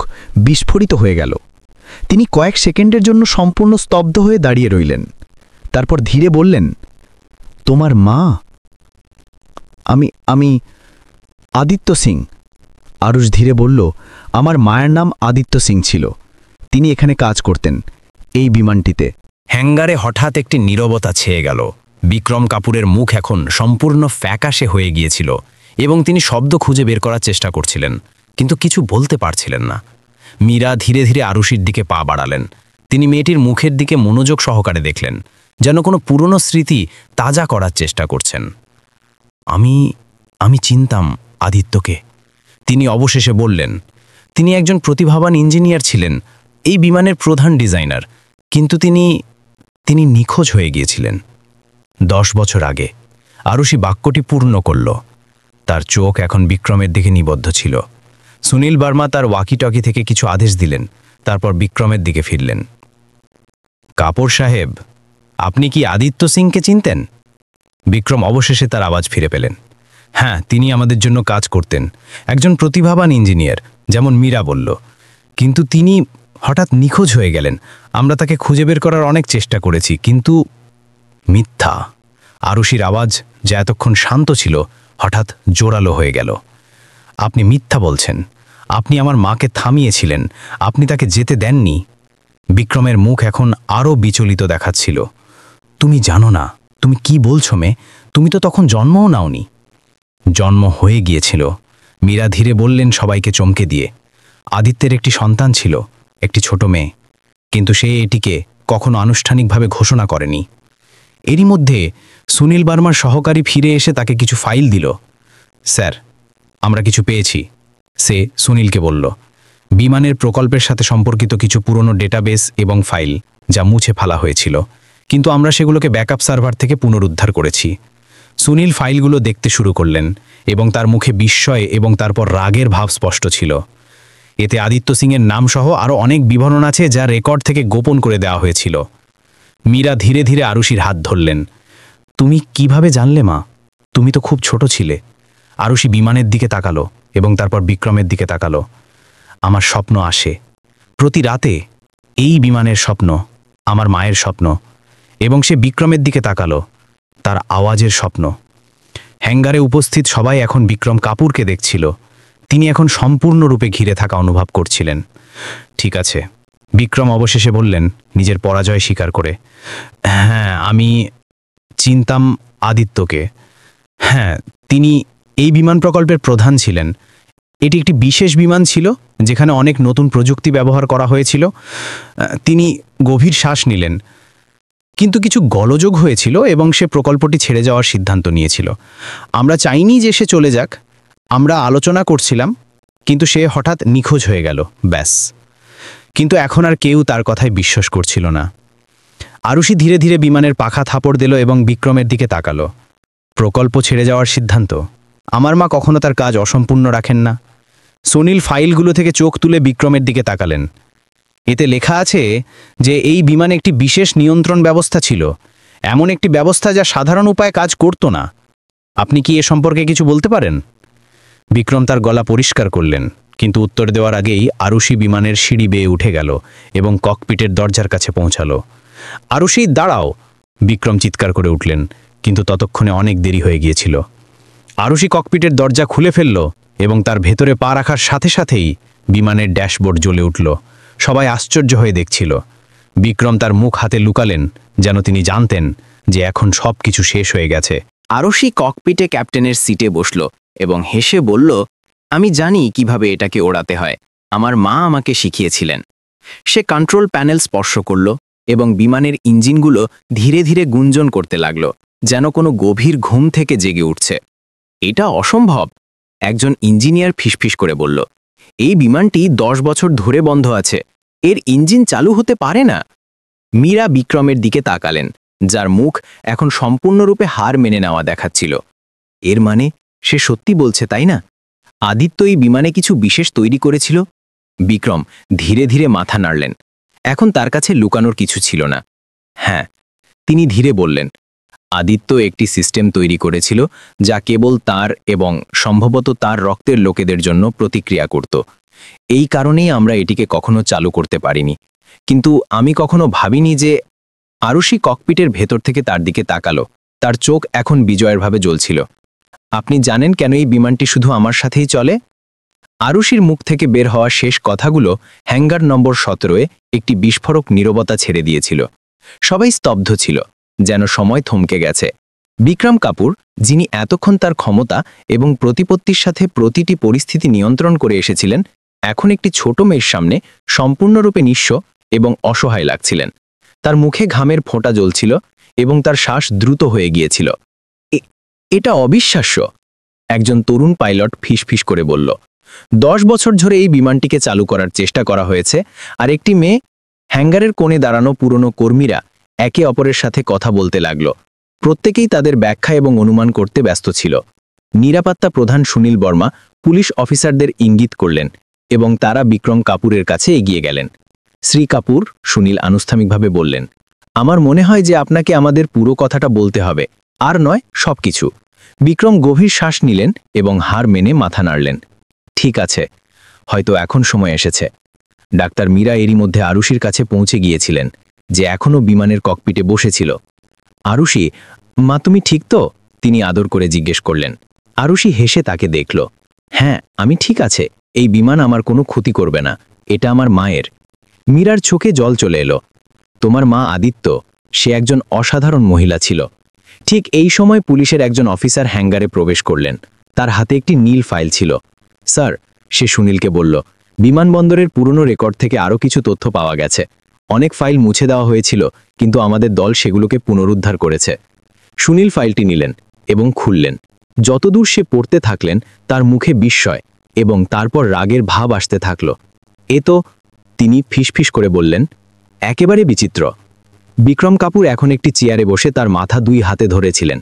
বিস্ফোরিত হয়ে গেল। তিনি কয়েক সেকেন্ডের জন্য সম্পূর্ণ স্তব্ধ হয়ে দাঁড়িয়ে রইলেন। তারপর ধীরে বললেন, তোমার মা? আমি আদিত্য সিং। আরুষ ধীরে বলল, আমার মায়ের নাম আদিত্য সিং ছিল। তিনি এখানে কাজ করতেন, এই বিমানটিতে। হ্যাঙ্গারে হঠাৎ একটি নীরবতা ছেয়ে গেল। বিক্রম কাপুরের মুখ এখন সম্পূর্ণ ফ্যাকাশে হয়ে গিয়েছিল এবং তিনি শব্দ খুঁজে বের করার চেষ্টা করছিলেন, কিন্তু কিছু বলতে পারছিলেন না। মীরা ধীরে ধীরে আরুষির দিকে পা বাড়ালেন। তিনি মেয়েটির মুখের দিকে মনোযোগ সহকারে দেখলেন, যেন কোনো পুরনো স্মৃতি তাজা করার চেষ্টা করছেন। আমি চিনতাম আদিত্যকে। তিনি অবশেষে বললেন, তিনি একজন প্রতিভাবান ইঞ্জিনিয়ার ছিলেন, এই বিমানের প্রধান ডিজাইনার, কিন্তু তিনি নিখোঁজ হয়ে গিয়েছিলেন 10 বছর আগে। আরুষি বাক্যটি পূর্ণ করল। তার চোখ এখন বিক্রমের দিকে নিবদ্ধ ছিল। সুনীল বার্মা তার ওয়াকিটকি থেকে কিছু আদেশ দিলেন, তারপর বিক্রমের দিকে ফিরলেন। কাপুর সাহেব, আপনি কি আদিত্য সিংকে চিনতেন? বিক্রম অবশেষে তার আওয়াজ ফিরে পেলেন। হ্যাঁ, তিনি আমাদের জন্য কাজ করতেন, একজন প্রতিভাবান ইঞ্জিনিয়ার, যেমন মীরা বলল, কিন্তু তিনি হঠাৎ নিখোঁজ হয়ে গেলেন। আমরা তাকে খুঁজে বের করার অনেক চেষ্টা করেছি, কিন্তু মিথ্যা। আরুষির আওয়াজ, যা এতক্ষণ শান্ত ছিল, হঠাৎ জোরালো হয়ে গেল। আপনি মিথ্যা বলছেন। আপনি আমার মাকে থামিয়েছিলেন, আপনি তাকে যেতে দেননি। বিক্রমের মুখ এখন আরও বিচলিত দেখাচ্ছিল। তুমি জানো না তুমি কি বলছো মেয়ে, তুমি তো তখন জন্মও নাওনি। জন্ম হয়ে গিয়েছিল, মীরা ধীরে বললেন সবাইকে চমকে দিয়ে। আদিত্যের একটি সন্তান ছিল, একটি ছোট মেয়ে, কিন্তু সে এটিকে কখনো আনুষ্ঠানিকভাবে ঘোষণা করেনি। এরই মধ্যে সুনীল বার্মার সহকারী ফিরে এসে তাকে কিছু ফাইল দিল। স্যার, আমরা কিছু পেয়েছি, সে সুনীলকে বলল। বিমানের প্রকল্পের সাথে সম্পর্কিত কিছু পুরনো ডেটাবেস এবং ফাইল, যা মুছে ফেলা হয়েছিল, কিন্তু আমরা সেগুলোকে ব্যাকআপ সার্ভার থেকে পুনরুদ্ধার করেছি। সুনীল ফাইলগুলো দেখতে শুরু করলেন এবং তার মুখে বিস্ময় এবং তারপর রাগের ভাব স্পষ্ট ছিল। এতে আদিত্য সিংয়ের নামসহ আরও অনেক বিবরণ আছে, যা রেকর্ড থেকে গোপন করে দেওয়া হয়েছিল। মীরা ধীরে ধীরে আরুষির হাত ধরলেন। তুমি কিভাবে জানলে মা? তুমি তো খুব ছোট ছিলে। আরুষি বিমানের দিকে তাকালো এবং তারপর বিক্রমের দিকে তাকালো। আমার স্বপ্ন আসে প্রতি রাতে, এই বিমানের স্বপ্ন, আমার মায়ের স্বপ্ন। এবং সে বিক্রমের দিকে তাকালো, তার আওয়াজের স্বপ্ন। হ্যাঙ্গারে উপস্থিত সবাই এখন বিক্রম কাপুরকে দেখছিল। তিনি এখন সম্পূর্ণরূপে ঘিরে থাকা অনুভব করছিলেন। ঠিক আছে, বিক্রম অবশেষে বললেন, নিজের পরাজয় স্বীকার করে। হ্যাঁ, আমি চিনতাম আদিত্যকে। হ্যাঁ, তিনি এই বিমান প্রকল্পের প্রধান ছিলেন। এটি একটি বিশেষ বিমান ছিল, যেখানে অনেক নতুন প্রযুক্তি ব্যবহার করা হয়েছিল। তিনি গভীর শ্বাস নিলেন, কিন্তু কিছু গোলযোগ হয়েছিল এবং সে প্রকল্পটি ছেড়ে যাওয়ার সিদ্ধান্ত নিয়েছিল। আমরা চাইনি যে সে চলে যাক, আমরা আলোচনা করছিলাম, কিন্তু সে হঠাৎ নিখোঁজ হয়ে গেল, ব্যাস। কিন্তু এখন আর কেউ তার কথায় বিশ্বাস করছিল না। আরুষি ধীরে ধীরে বিমানের পাখা থাপড় দিল এবং বিক্রমের দিকে তাকালো। প্রকল্প ছেড়ে যাওয়ার সিদ্ধান্ত। আমার মা কখনো তার কাজ অসম্পূর্ণ রাখেন না। সুনীল ফাইলগুলো থেকে চোখ তুলে বিক্রমের দিকে তাকালেন। এতে লেখা আছে যে এই বিমানে একটি বিশেষ নিয়ন্ত্রণ ব্যবস্থা ছিল, এমন একটি ব্যবস্থা যা সাধারণ উপায়ে কাজ করত না। আপনি কি এ সম্পর্কে কিছু বলতে পারেন? বিক্রম তার গলা পরিষ্কার করলেন, কিন্তু উত্তর দেওয়ার আগেই আরুষি বিমানের সিঁড়ি বেয়ে উঠে গেল এবং ককপিটের দরজার কাছে পৌঁছালো। আরুষি, দাঁড়াও! বিক্রম চিৎকার করে উঠলেন, কিন্তু ততক্ষণে অনেক দেরি হয়ে গিয়েছিল। আরুষি ককপিটের দরজা খুলে ফেলল এবং তার ভেতরে পা রাখার সাথে সাথেই বিমানের ড্যাশবোর্ড জ্বলে উঠল। সবাই আশ্চর্য হয়ে দেখছিল। বিক্রম তার মুখ হাতে লুকালেন, যেন তিনি জানতেন যে এখন সব কিছু শেষ হয়ে গেছে। আরুষি ককপিটে ক্যাপ্টেনের সিটে বসল এবং হেসে বলল, আমি জানি কিভাবে এটাকে ওড়াতে হয়, আমার মা আমাকে শিখিয়েছিলেন। সে কন্ট্রোল প্যানেল স্পর্শ করল এবং বিমানের ইঞ্জিনগুলো ধীরে ধীরে গুঞ্জন করতে লাগল, যেন কোনো গভীর ঘুম থেকে জেগে উঠছে। এটা অসম্ভব, একজন ইঞ্জিনিয়ার ফিসফিস করে বলল। এই বিমানটি 10 বছর ধরে বন্ধ আছে, এর ইঞ্জিন চালু হতে পারে না। মীরা বিক্রমের দিকে তাকালেন, যার মুখ এখন সম্পূর্ণরূপে হার মেনে নেওয়া দেখাচ্ছিল। এর মানে সে সত্যি বলছে, তাই না? আদিত্য এই বিমানে কিছু বিশেষ তৈরি করেছিল। বিক্রম ধীরে ধীরে মাথা নাড়লেন। এখন তার কাছে লুকানোর কিছু ছিল না। হ্যাঁ, তিনি ধীরে বললেন, আদিত্য একটি সিস্টেম তৈরি করেছিল যা কেবল তার এবং সম্ভবত তার রক্তের লোকেদের জন্য প্রতিক্রিয়া করত। এই কারণেই আমরা এটিকে কখনো চালু করতে পারিনি। কিন্তু আমি কখনো ভাবিনি যে... আরুষি ককপিটের ভেতর থেকে তার দিকে তাকালো। তার চোখ এখন বিজয়ের ভাবে জ্বলছিল। আপনি জানেন কেন এই বিমানটি শুধু আমার সাথেই চলে? আরুষির মুখ থেকে বের হওয়া শেষ কথাগুলো হ্যাঙ্গার নম্বর 17-এ একটি বিস্ফোরক নীরবতা ছেড়ে দিয়েছিল। সবাই স্তব্ধ ছিল, যেন সময় থমকে গেছে। বিক্রম কাপুর, যিনি এতক্ষণ তার ক্ষমতা এবং প্রতিপত্তির সাথে প্রতিটি পরিস্থিতি নিয়ন্ত্রণ করে এসেছিলেন, এখন একটি ছোট মেয়ের সামনে সম্পূর্ণরূপে নিঃস্ব এবং অসহায় লাগছিলেন। তার মুখে ঘামের ফোঁটা জ্বলছিল এবং তার শ্বাস দ্রুত হয়ে গিয়েছিল। এটা অবিশ্বাস্য, একজন তরুণ পাইলট ফিসফিস করে বলল। 10 বছর ধরে এই বিমানটিকে চালু করার চেষ্টা করা হয়েছে, আর একটি মেয়ে। হ্যাঙ্গারের কোণে দাঁড়ানো পুরনো কর্মীরা একে অপরের সাথে কথা বলতে লাগল। প্রত্যেকেই তাদের ব্যাখ্যা এবং অনুমান করতে ব্যস্ত ছিল। নিরাপত্তা প্রধান সুনীল বর্মা পুলিশ অফিসারদের ইঙ্গিত করলেন এবং তারা বিক্রম কাপুরের কাছে এগিয়ে গেলেন। শ্রী কাপুর, সুনীল আনুষ্ঠানিকভাবে বললেন, আমার মনে হয় যে আপনাকে আমাদের পুরো কথাটা বলতে হবে, আর নয় সবকিছু। বিক্রম গভীর শ্বাস নিলেন এবং হার মেনে মাথা নাড়লেন। ঠিক আছে, হয়তো এখন সময় এসেছে। ডাক্তার মীরা এরই মধ্যে আরুষির কাছে পৌঁছে গিয়েছিলেন, যে এখনও বিমানের ককপিটে বসেছিল। আরুষি, মা তুমি ঠিক তো? তিনি আদর করে জিজ্ঞেস করলেন। আরুষি হেসে তাকে দেখল। হ্যাঁ, আমি ঠিক আছে, এই বিমান আমার কোনো ক্ষতি করবে না, এটা আমার মায়ের। মীরার চোখে জল চলে এলো। তোমার মা আদিত্য, সে একজন অসাধারণ মহিলা ছিল। ঠিক এই সময় পুলিশের একজন অফিসার হ্যাঙ্গারে প্রবেশ করলেন। তার হাতে একটি নীল ফাইল ছিল। স্যার, সে সুনীলকে বলল, বিমানবন্দরের পুরনো রেকর্ড থেকে আরও কিছু তথ্য পাওয়া গেছে। অনেক ফাইল মুছে দেওয়া হয়েছিল, কিন্তু আমাদের দল সেগুলোকে পুনরুদ্ধার করেছে। সুনীল ফাইলটি নিলেন এবং খুললেন। যতদূর সে পড়তে থাকলেন, তার মুখে বিস্ময় এবং তারপর রাগের ভাব আসতে থাকল। এ তো, তিনি ফিসফিস করে বললেন, একেবারে বিচিত্র। বিক্রম কাপুর এখন একটি চেয়ারে বসে তার মাথা 2 হাতে ধরেছিলেন।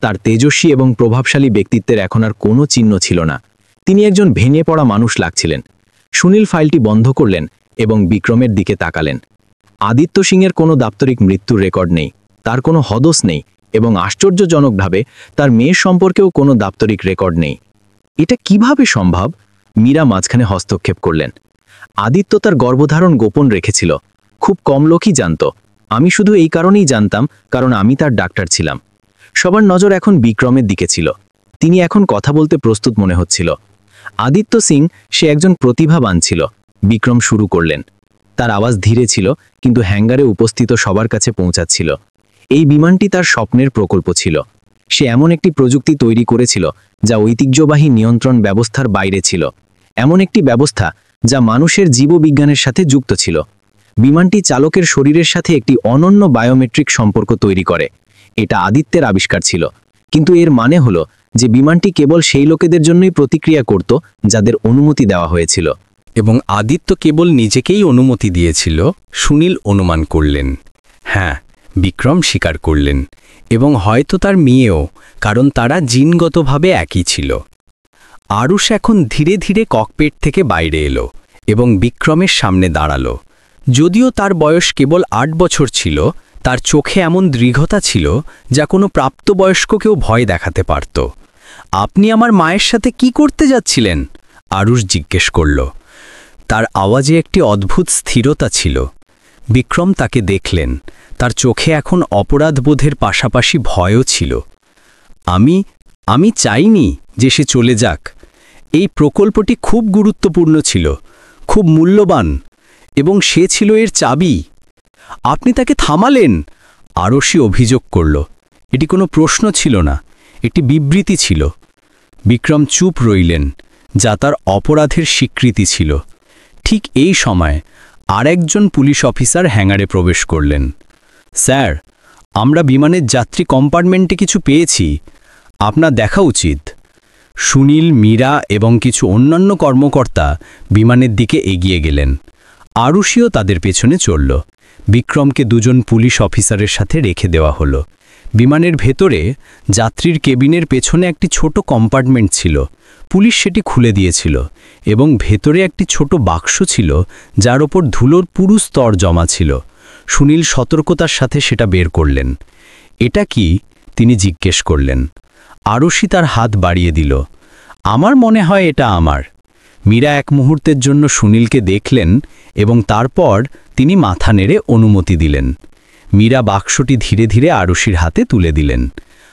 তার তেজস্বী এবং প্রভাবশালী ব্যক্তিত্বের এখন আর কোনো চিহ্ন ছিল না। তিনি একজন ভেঙে পড়া মানুষ লাগছিলেন। সুনীল ফাইলটি বন্ধ করলেন এবং বিক্রমের দিকে তাকালেন। আদিত্য সিংয়ের কোনো দাপ্তরিক মৃত্যুর রেকর্ড নেই, তার কোনো হদস নেই এবং আশ্চর্যজনকভাবে তার মেয়ের সম্পর্কেও কোনো দাপ্তরিক রেকর্ড নেই। এটা কিভাবে সম্ভব? মীরা মাঝখানে হস্তক্ষেপ করলেন। আদিত্য তার গর্ভধারণ গোপন রেখেছিল। খুব কম লোকই জানত। আমি শুধু এই কারণেই জানতাম, কারণ আমি তার ডাক্তার ছিলাম। সবার নজর এখন বিক্রমের দিকে ছিল। তিনি এখন কথা বলতে প্রস্তুত মনে হচ্ছিল। আদিত্য সিং, সে একজন প্রতিভাবান ছিল। বিক্রম শুরু করলেন। তার আওয়াজ ধীরে ছিল, কিন্তু হ্যাঙ্গারে উপস্থিত সবার কাছে পৌঁছাচ্ছিল। এই বিমানটি তার স্বপ্নের প্রকল্প ছিল। সে এমন একটি প্রযুক্তি তৈরি করেছিল যা ঐতিহ্যবাহী নিয়ন্ত্রণ ব্যবস্থার বাইরে ছিল, এমন একটি ব্যবস্থা যা মানুষের জীববিজ্ঞানের সাথে যুক্ত ছিল। বিমানটি চালকের শরীরের সাথে একটি অনন্য বায়োমেট্রিক সম্পর্ক তৈরি করে। এটা আদিত্যের আবিষ্কার ছিল, কিন্তু এর মানে হলো যে বিমানটি কেবল সেই লোকেদের জন্যই প্রতিক্রিয়া করত যাদের অনুমতি দেওয়া হয়েছিল। এবং আদিত্য কেবল নিজেকেই অনুমতি দিয়েছিল, সুনীল অনুমান করলেন। হ্যাঁ, বিক্রম স্বীকার করলেন, এবং হয়তো তার মেয়েও, কারণ তারা জিনগতভাবে একই ছিল। আরুষ এখন ধীরে ধীরে ককপিট থেকে বাইরে এলো এবং বিক্রমের সামনে দাঁড়ালো। যদিও তার বয়স কেবল 8 বছর ছিল, তার চোখে এমন দৃঢ়তা ছিল যা কোনো প্রাপ্তবয়স্ককেও ভয় দেখাতে পারত। আপনি আমার মায়ের সাথে কি করতে যাচ্ছিলেন? আরুষ জিজ্ঞেস করল। তার আওয়াজে একটি অদ্ভুত স্থিরতা ছিল। বিক্রম তাকে দেখলেন। তার চোখে এখন অপরাধবোধের পাশাপাশি ভয়ও ছিল। আমি চাইনি যে সে চলে যাক। এই প্রকল্পটি খুব গুরুত্বপূর্ণ ছিল, খুব মূল্যবান, এবং সে ছিল এর চাবি। আপনি তাকে থামালেন, আরশি অভিযোগ করল। এটি কোনো প্রশ্ন ছিল না, একটি বিবৃতি ছিল। বিক্রম চুপ রইলেন, যা তার অপরাধের স্বীকৃতি ছিল। ঠিক এই সময় আরেকজন পুলিশ অফিসার হ্যাঙ্গারে প্রবেশ করলেন। স্যার, আমরা বিমানের যাত্রী কম্পার্টমেন্টে কিছু পেয়েছি, আপনার দেখা উচিত। সুনীল, মীরা এবং কিছু অন্যান্য কর্মকর্তা বিমানের দিকে এগিয়ে গেলেন। আরুষিও তাদের পেছনে চলল। বিক্রমকে 2জন পুলিশ অফিসারের সাথে রেখে দেওয়া হলো। বিমানের ভেতরে যাত্রীর কেবিনের পেছনে একটি ছোট কম্পার্টমেন্ট ছিল। পুলিশ সেটি খুলে দিয়েছিল এবং ভেতরে একটি ছোট বাক্স ছিল যার ওপর ধুলোর পুরু স্তর জমা ছিল। সুনীল সতর্কতার সাথে সেটা বের করলেন। এটা কি? তিনি জিজ্ঞেস করলেন। আরুষি তার হাত বাড়িয়ে দিল। আমার মনে হয় এটা আমার। মীরা এক মুহূর্তের জন্য সুনীলকে দেখলেন এবং তারপর তিনি মাথা নেড়ে অনুমতি দিলেন। মীরা বাক্সটি ধীরে ধীরে আরুষির হাতে তুলে দিলেন।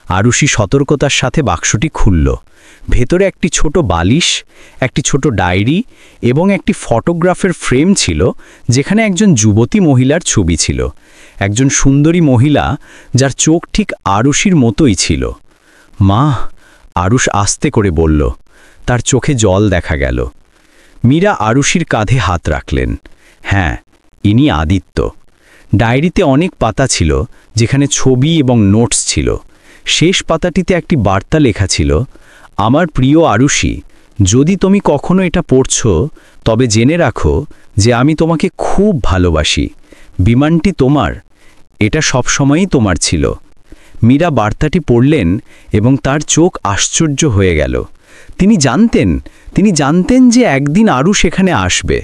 আরুষি সতর্কতার সাথে বাক্সটি খুলল। ভেতরে একটি ছোট বালিশ, একটি ছোট ডায়েরি এবং একটি ফটোগ্রাফের ফ্রেম ছিল, যেখানে একজন যুবতী মহিলার ছবি ছিল। একজন সুন্দরী মহিলা যার চোখ ঠিক আরুষির মতোই ছিল। মা, আরুষ আস্তে করে বলল। তার চোখে জল দেখা গেল। মীরা আরুষির কাঁধে হাত রাখলেন। হ্যাঁ, ইনি আদিত্য। ডায়েরিতে অনেক পাতা ছিল, যেখানে ছবি এবং নোটস ছিল। শেষ পাতাটিতে একটি বার্তা লেখা ছিল, আমার প্রিয় আরুষি, যদি তুমি কখনো এটা পড়ছ তবে জেনে রাখো যে আমি তোমাকে খুব ভালোবাসি। বিমানটি তোমার, এটা সবসময়ই তোমার ছিল। মীরা বার্তাটি পড়লেন এবং তার চোখ আশ্চর্য হয়ে গেল। তিনি জানতেন যে একদিন আরু সেখানে আসবে।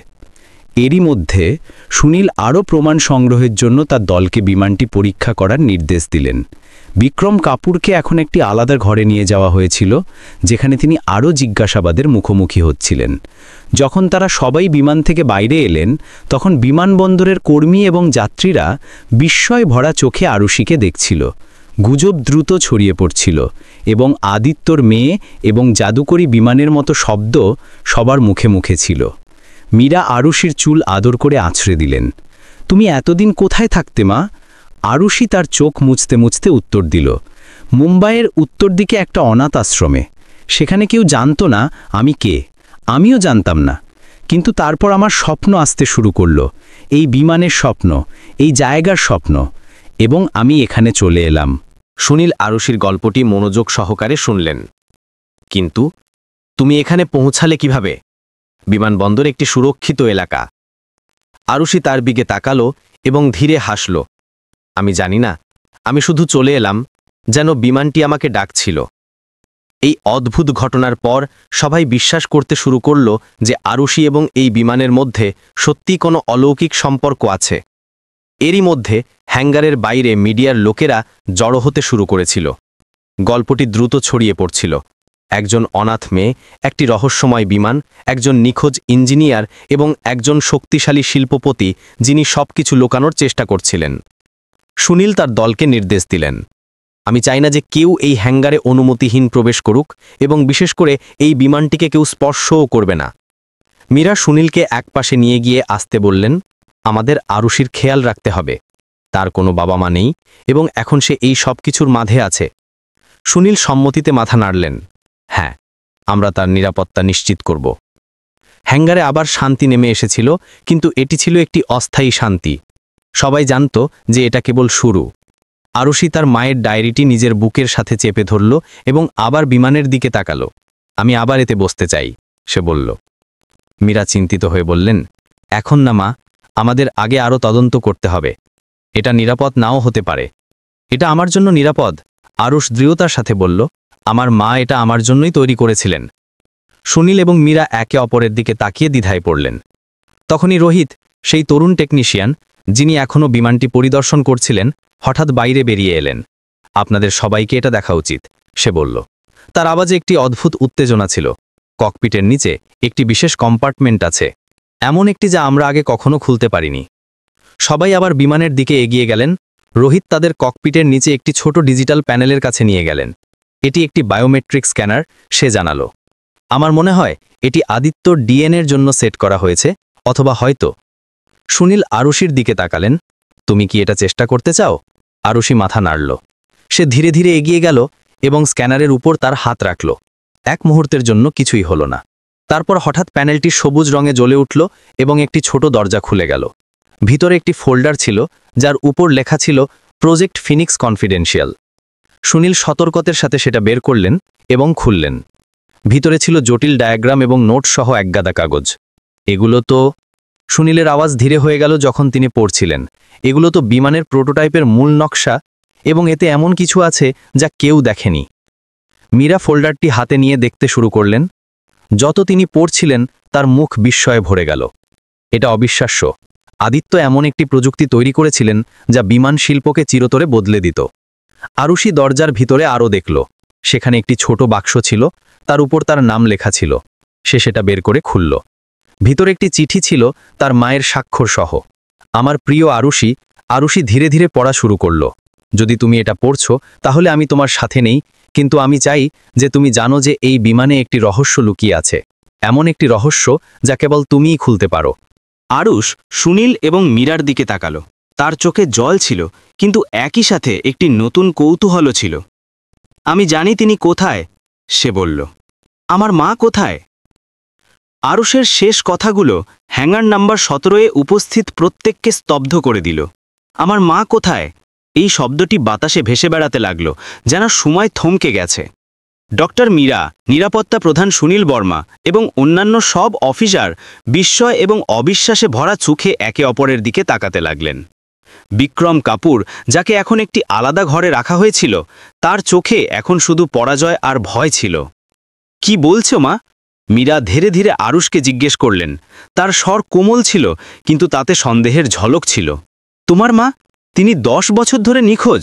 এরই মধ্যে সুনীল আরও প্রমাণ সংগ্রহের জন্য তার দলকে বিমানটি পরীক্ষা করার নির্দেশ দিলেন। বিক্রম কাপুরকে এখন একটি আলাদা ঘরে নিয়ে যাওয়া হয়েছিল, যেখানে তিনি আরও জিজ্ঞাসাবাদের মুখোমুখি হচ্ছিলেন। যখন তারা সবাই বিমান থেকে বাইরে এলেন, তখন বিমানবন্দরের কর্মী এবং যাত্রীরা বিস্ময় ভরা চোখে আরুষিকে দেখছিল। গুজব দ্রুত ছড়িয়ে পড়ছিল এবং আদিত্যর মেয়ে এবং জাদুকরী বিমানের মতো শব্দ সবার মুখে মুখে ছিল। মীরা আরুষির চুল আদর করে আছড়ে দিলেন। তুমি এতদিন কোথায় থাকতে মা? আরুষি তার চোখ মুছতে মুছতে উত্তর দিল, মুম্বাইয়ের উত্তর দিকে একটা অনাথ আশ্রমে। সেখানে কেউ জানত না আমি কে, আমিও জানতাম না। কিন্তু তারপর আমার স্বপ্ন আসতে শুরু করলো, এই বিমানের স্বপ্ন, এই জায়গার স্বপ্ন, এবং আমি এখানে চলে এলাম। সুনীল আরুষির গল্পটি মনোযোগ সহকারে শুনলেন। কিন্তু তুমি এখানে পৌঁছালে কিভাবে? বিমানবন্দর একটি সুরক্ষিত এলাকা। আরুষি তার দিকে তাকালো এবং ধীরে হাসল। আমি জানি না, আমি শুধু চলে এলাম, যেন বিমানটি আমাকে ডাকছিল। এই অদ্ভুত ঘটনার পর সবাই বিশ্বাস করতে শুরু করল যে আরুষি এবং এই বিমানের মধ্যে সত্যি কোনো অলৌকিক সম্পর্ক আছে। এরই মধ্যে হ্যাঙ্গারের বাইরে মিডিয়ার লোকেরা জড়ো হতে শুরু করেছিল। গল্পটি দ্রুত ছড়িয়ে পড়ছিল। একজন অনাথ মেয়ে, একটি রহস্যময় বিমান, একজন নিখোঁজ ইঞ্জিনিয়ার এবং একজন শক্তিশালী শিল্পপতি যিনি সবকিছু লুকানোর চেষ্টা করছিলেন। সুনীল তার দলকে নির্দেশ দিলেন, আমি চাই না যে কেউ এই হ্যাঙ্গারে অনুমতিহীন প্রবেশ করুক এবং বিশেষ করে এই বিমানটিকে কেউ স্পর্শও করবে না। মীরা সুনীলকে একপাশে নিয়ে গিয়ে আসতে বললেন, আমাদের আরুষির খেয়াল রাখতে হবে। তার কোনো বাবা মা নেই এবং এখন সে এই সব কিছুর মাঝে আছে। সুনীল সম্মতিতে মাথা নাড়লেন, হ্যাঁ, আমরা তার নিরাপত্তা নিশ্চিত করব। হ্যাঙ্গারে আবার শান্তি নেমে এসেছিল, কিন্তু এটি ছিল একটি অস্থায়ী শান্তি। সবাই জানত যে এটা কেবল শুরু। আরুষি তার মায়ের ডায়েরিটি নিজের বুকের সাথে চেপে ধরল এবং আবার বিমানের দিকে তাকালো। আমি আবার এতে বসতে চাই, সে বলল। মীরা চিন্তিত হয়ে বললেন, এখন না মা, আমাদের আগে আরও তদন্ত করতে হবে। এটা নিরাপদ নাও হতে পারে। এটা আমার জন্য নিরাপদ, আরুষ দৃঢ়তার সাথে বলল। আমার মা এটা আমার জন্যই তৈরি করেছিলেন। সুনীল এবং মীরা একে অপরের দিকে তাকিয়ে দ্বিধায় পড়লেন। তখনই রোহিত, সেই তরুণ টেকনিশিয়ান যিনি এখনও বিমানটি পরিদর্শন করছিলেন, হঠাৎ বাইরে বেরিয়ে এলেন। আপনাদের সবাইকে এটা দেখা উচিত, সে বলল। তার আওয়াজে একটি অদ্ভুত উত্তেজনা ছিল। ককপিটের নিচে একটি বিশেষ কম্পার্টমেন্ট আছে, এমন একটি যা আমরা আগে কখনো খুলতে পারিনি। সবাই আবার বিমানের দিকে এগিয়ে গেলেন। রোহিত তাদের ককপিটের নিচে একটি ছোট ডিজিটাল প্যানেলের কাছে নিয়ে গেলেন। এটি একটি বায়োমেট্রিক স্ক্যানার, সে জানালো। আমার মনে হয় এটি আদিত্যর ডিএনএর জন্য সেট করা হয়েছে, অথবা হয়তো। সুনীল আরুষির দিকে তাকালেন, তুমি কি এটা চেষ্টা করতে চাও? আরুষি মাথা নাড়ল। সে ধীরে ধীরে এগিয়ে গেল এবং স্ক্যানারের উপর তার হাত রাখল। এক মুহূর্তের জন্য কিছুই হলো না। তারপর হঠাৎ প্যানেলটি সবুজ রঙে জ্বলে উঠল এবং একটি ছোট দরজা খুলে গেল। ভিতরে একটি ফোল্ডার ছিল, যার উপর লেখা ছিল প্রজেক্ট ফিনিক্স কনফিডেন্সিয়াল। সুনীল সতর্কতার সাথে সেটা বের করলেন এবং খুললেন। ভিতরে ছিল জটিল ডায়াগ্রাম এবং নোট সহ একগাদা কাগজ। এগুলো তো... সুনীলের আওয়াজ ধীরে হয়ে গেল যখন তিনি পড়ছিলেন। এগুলো তো বিমানের প্রোটোটাইপের মূল নকশা, এবং এতে এমন কিছু আছে যা কেউ দেখেনি। মীরা ফোল্ডারটি হাতে নিয়ে দেখতে শুরু করলেন। যত তিনি পড়ছিলেন তার মুখ বিস্ময়ে ভরে গেল। এটা অবিশ্বাস্য। আদিত্য এমন একটি প্রযুক্তি তৈরি করেছিলেন যা বিমান শিল্পকে চিরতরে বদলে দিত। আরুষি দরজার ভিতরে আরও দেখল। সেখানে একটি ছোট বাক্স ছিল, তার উপর তার নাম লেখা ছিল। সে সেটা বের করে খুলল। ভিতরে একটি চিঠি ছিল, তার মায়ের স্বাক্ষর সহ। আমার প্রিয় আরুষি। আরুষি ধীরে ধীরে পড়া শুরু করল। যদি তুমি এটা পড়ছো তাহলে আমি তোমার সাথে নেই, কিন্তু আমি চাই যে তুমি জানো যে এই বিমানে একটি রহস্য লুকিয়ে আছে, এমন একটি রহস্য যা কেবল তুমিই খুলতে পারো। আরুষ সুনীল এবং মীরার দিকে তাকালো। তার চোখে জল ছিল, কিন্তু একই সাথে একটি নতুন কৌতূহলও ছিল। আমি জানি তিনি কোথায়, সে বলল। আমার মা কোথায়? আরুষের শেষ কথাগুলো হ্যাঙ্গার নাম্বার 17-এ উপস্থিত প্রত্যেককে স্তব্ধ করে দিল। আমার মা কোথায়? এই শব্দটি বাতাসে ভেসে বেড়াতে লাগল, যেন সময় থমকে গেছে। ডক্টর মীরা, নিরাপত্তা প্রধান সুনীল বর্মা এবং অন্যান্য সব অফিসার বিস্ময় এবং অবিশ্বাসে ভরা চোখে একে অপরের দিকে তাকাতে লাগলেন। বিক্রম কাপুর, যাকে এখন একটি আলাদা ঘরে রাখা হয়েছিল, তার চোখে এখন শুধু পরাজয় আর ভয় ছিল। কি বলছো মা? মীরা ধীরে ধীরে আরুষকে জিজ্ঞেস করলেন। তার স্বর কোমল ছিল, কিন্তু তাতে সন্দেহের ঝলক ছিল। তোমার মা, তিনি 10 বছর ধরে নিখোঁজ।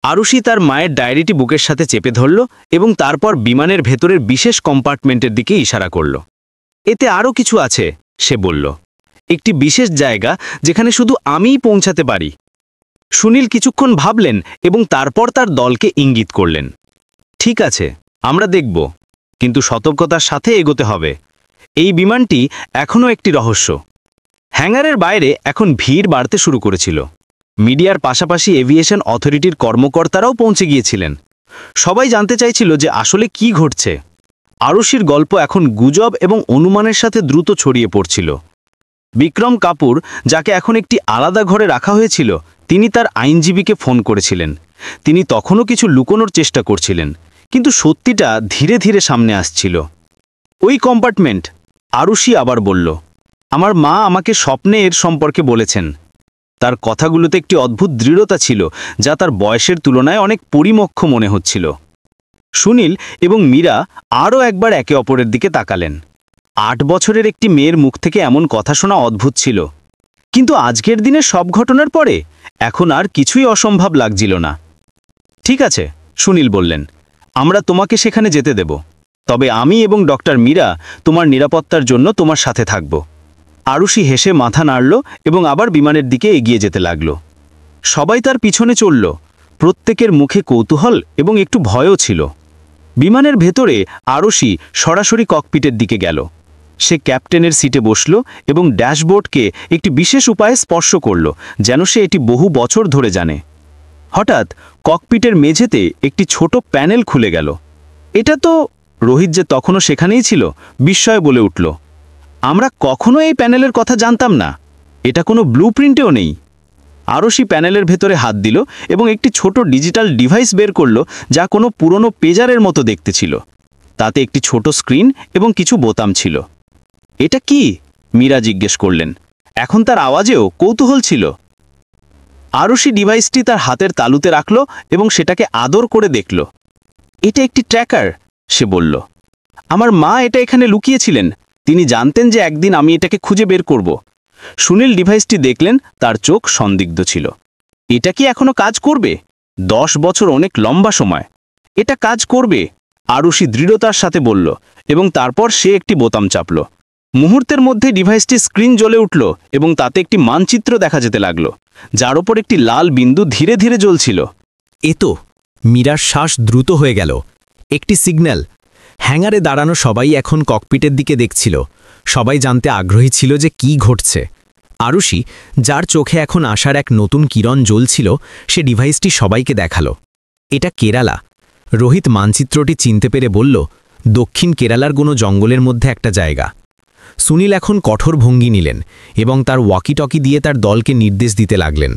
আরুষি তার মায়ের ডায়েরিটি বুকের সাথে চেপে ধরল এবং তারপর বিমানের ভেতরের বিশেষ কম্পার্টমেন্টের দিকে ইশারা করল। এতে আরও কিছু আছে, সে বলল। একটি বিশেষ জায়গা যেখানে শুধু আমিই পৌঁছাতে পারি। সুনীল কিছুক্ষণ ভাবলেন এবং তারপর তার দলকে ইঙ্গিত করলেন। ঠিক আছে, আমরা দেখব, কিন্তু সতর্কতার সাথে এগোতে হবে। এই বিমানটি এখনও একটি রহস্য। হ্যাঙ্গারের বাইরে এখন ভিড় বাড়তে শুরু করেছিল। মিডিয়ার পাশাপাশি এভিয়েশন অথরিটির কর্মকর্তারাও পৌঁছে গিয়েছিলেন। সবাই জানতে চাইছিল যে আসলে কি ঘটছে। আরুষির গল্প এখন গুজব এবং অনুমানের সাথে দ্রুত ছড়িয়ে পড়ছিল। বিক্রম কাপুর, যাকে এখন একটি আলাদা ঘরে রাখা হয়েছিল, তিনি তার আইনজীবীকে ফোন করেছিলেন। তিনি তখনও কিছু লুকোনোর চেষ্টা করছিলেন, কিন্তু সত্যিটা ধীরে ধীরে সামনে আসছিল। ওই কম্পার্টমেন্ট, আরুষি আবার বলল। আমার মা আমাকে স্বপ্নে এর সম্পর্কে বলেছেন। তার কথাগুলোতে একটি অদ্ভুত দৃঢ়তা ছিল, যা তার বয়সের তুলনায় অনেক পরিমক্ষ মনে হচ্ছিল। সুনীল এবং মীরা আরও একবার একে অপরের দিকে তাকালেন। 8 বছরের একটি মেয়ের মুখ থেকে এমন কথা শোনা অদ্ভুত ছিল, কিন্তু আজকের দিনে সব ঘটনার পরে এখন আর কিছুই অসম্ভব লাগছিল না। ঠিক আছে, সুনীল বললেন, আমরা তোমাকে সেখানে যেতে দেব, তবে আমি এবং ডক্টর মীরা তোমার নিরাপত্তার জন্য তোমার সাথে থাকব। আরুষি হেসে মাথা নাড়ল এবং আবার বিমানের দিকে এগিয়ে যেতে লাগল। সবাই তার পিছনে চলল, প্রত্যেকের মুখে কৌতূহল এবং একটু ভয়ও ছিল। বিমানের ভেতরে আরুষি সরাসরি ককপিটের দিকে গেল। সে ক্যাপ্টেনের সিটে বসল এবং ড্যাশবোর্ডকে একটি বিশেষ উপায়ে স্পর্শ করল, যেন সে এটি বহু বছর ধরে জানে। হঠাৎ ককপিটের মেঝেতে একটি ছোট প্যানেল খুলে গেল। এটা তো রোহিত, যে তখনও সেখানেই ছিল, বিস্ময়ে বলে উঠল। আমরা কখনো এই প্যানেলের কথা জানতাম না। এটা কোনো ব্লুপ্রিন্টেও নেই। আরুষি প্যানেলের ভেতরে হাত দিল এবং একটি ছোট ডিজিটাল ডিভাইস বের করল, যা কোনো পুরনো পেজারের মতো দেখতে ছিল। তাতে একটি ছোট স্ক্রিন এবং কিছু বোতাম ছিল। এটা কি? মীরা জিজ্ঞেস করলেন। এখন তার আওয়াজেও কৌতূহল ছিল। আরুষি ডিভাইসটি তার হাতের তালুতে রাখল এবং সেটাকে আদর করে দেখল। এটা একটি ট্র্যাকার, সে বলল। আমার মা এটা এখানে লুকিয়েছিলেন। তিনি জানতেন যে একদিন আমি এটাকে খুঁজে বের করব। সুনীল ডিভাইসটি দেখলেন, তার চোখ সন্দিগ্ধ ছিল। এটা কি এখনো কাজ করবে? 10 বছর অনেক লম্বা সময়। এটা কাজ করবে, আরুষি দৃঢ়তার সাথে বলল, এবং তারপর সে একটি বোতাম চাপল। মুহূর্তের মধ্যে ডিভাইসটি স্ক্রিন জ্বলে উঠল এবং তাতে একটি মানচিত্র দেখা যেতে লাগল, যার ওপর একটি লাল বিন্দু ধীরে ধীরে জ্বলছিল। তো মীরার শ্বাস দ্রুত হয়ে গেল। একটি সিগন্যাল। হ্যাঙ্গারে দাঁড়ানো সবাই এখন ককপিটের দিকে দেখছিল। সবাই জানতে আগ্রহী ছিল যে কি ঘটছে। আরুষি, যার চোখে এখন আসার এক নতুন কিরণ জ্বলছিল, সে ডিভাইসটি সবাইকে দেখালো। এটা কেরালা। রোহিত মানচিত্রটি চিনতে পেরে বলল, দক্ষিণ কেরালার কোনো জঙ্গলের মধ্যে একটা জায়গা। সুনীল এখন কঠোর ভঙ্গি নিলেন এবং তার ওয়াকিটকি দিয়ে তার দলকে নির্দেশ দিতে লাগলেন।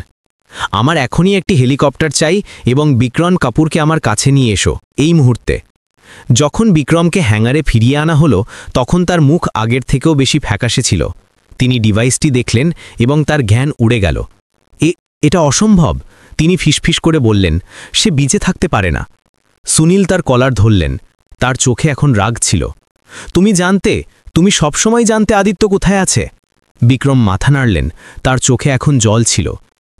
আমার এখনই একটি হেলিকপ্টার চাই এবং বিক্রম কাপুরকে আমার কাছে নিয়ে এসো, এই মুহূর্তে। যখন বিক্রমকে হ্যাঙ্গারে ফিরিয়ে আনা হলো, তখন তার মুখ আগের থেকেও বেশি ফ্যাকাশে ছিল। তিনি ডিভাইসটি দেখলেন এবং তার জ্ঞান উড়ে গেল। এটা অসম্ভব, তিনি ফিসফিস করে বললেন। সে বেঁচে থাকতে পারে না। সুনীল তার কলার ধরলেন। তার চোখে এখন রাগ ছিল। তুমি সবসময় জানতে আদিত্য কোথায় আছে? বিক্রম মাথা নাড়লেন। তার চোখে এখন জল ছিল।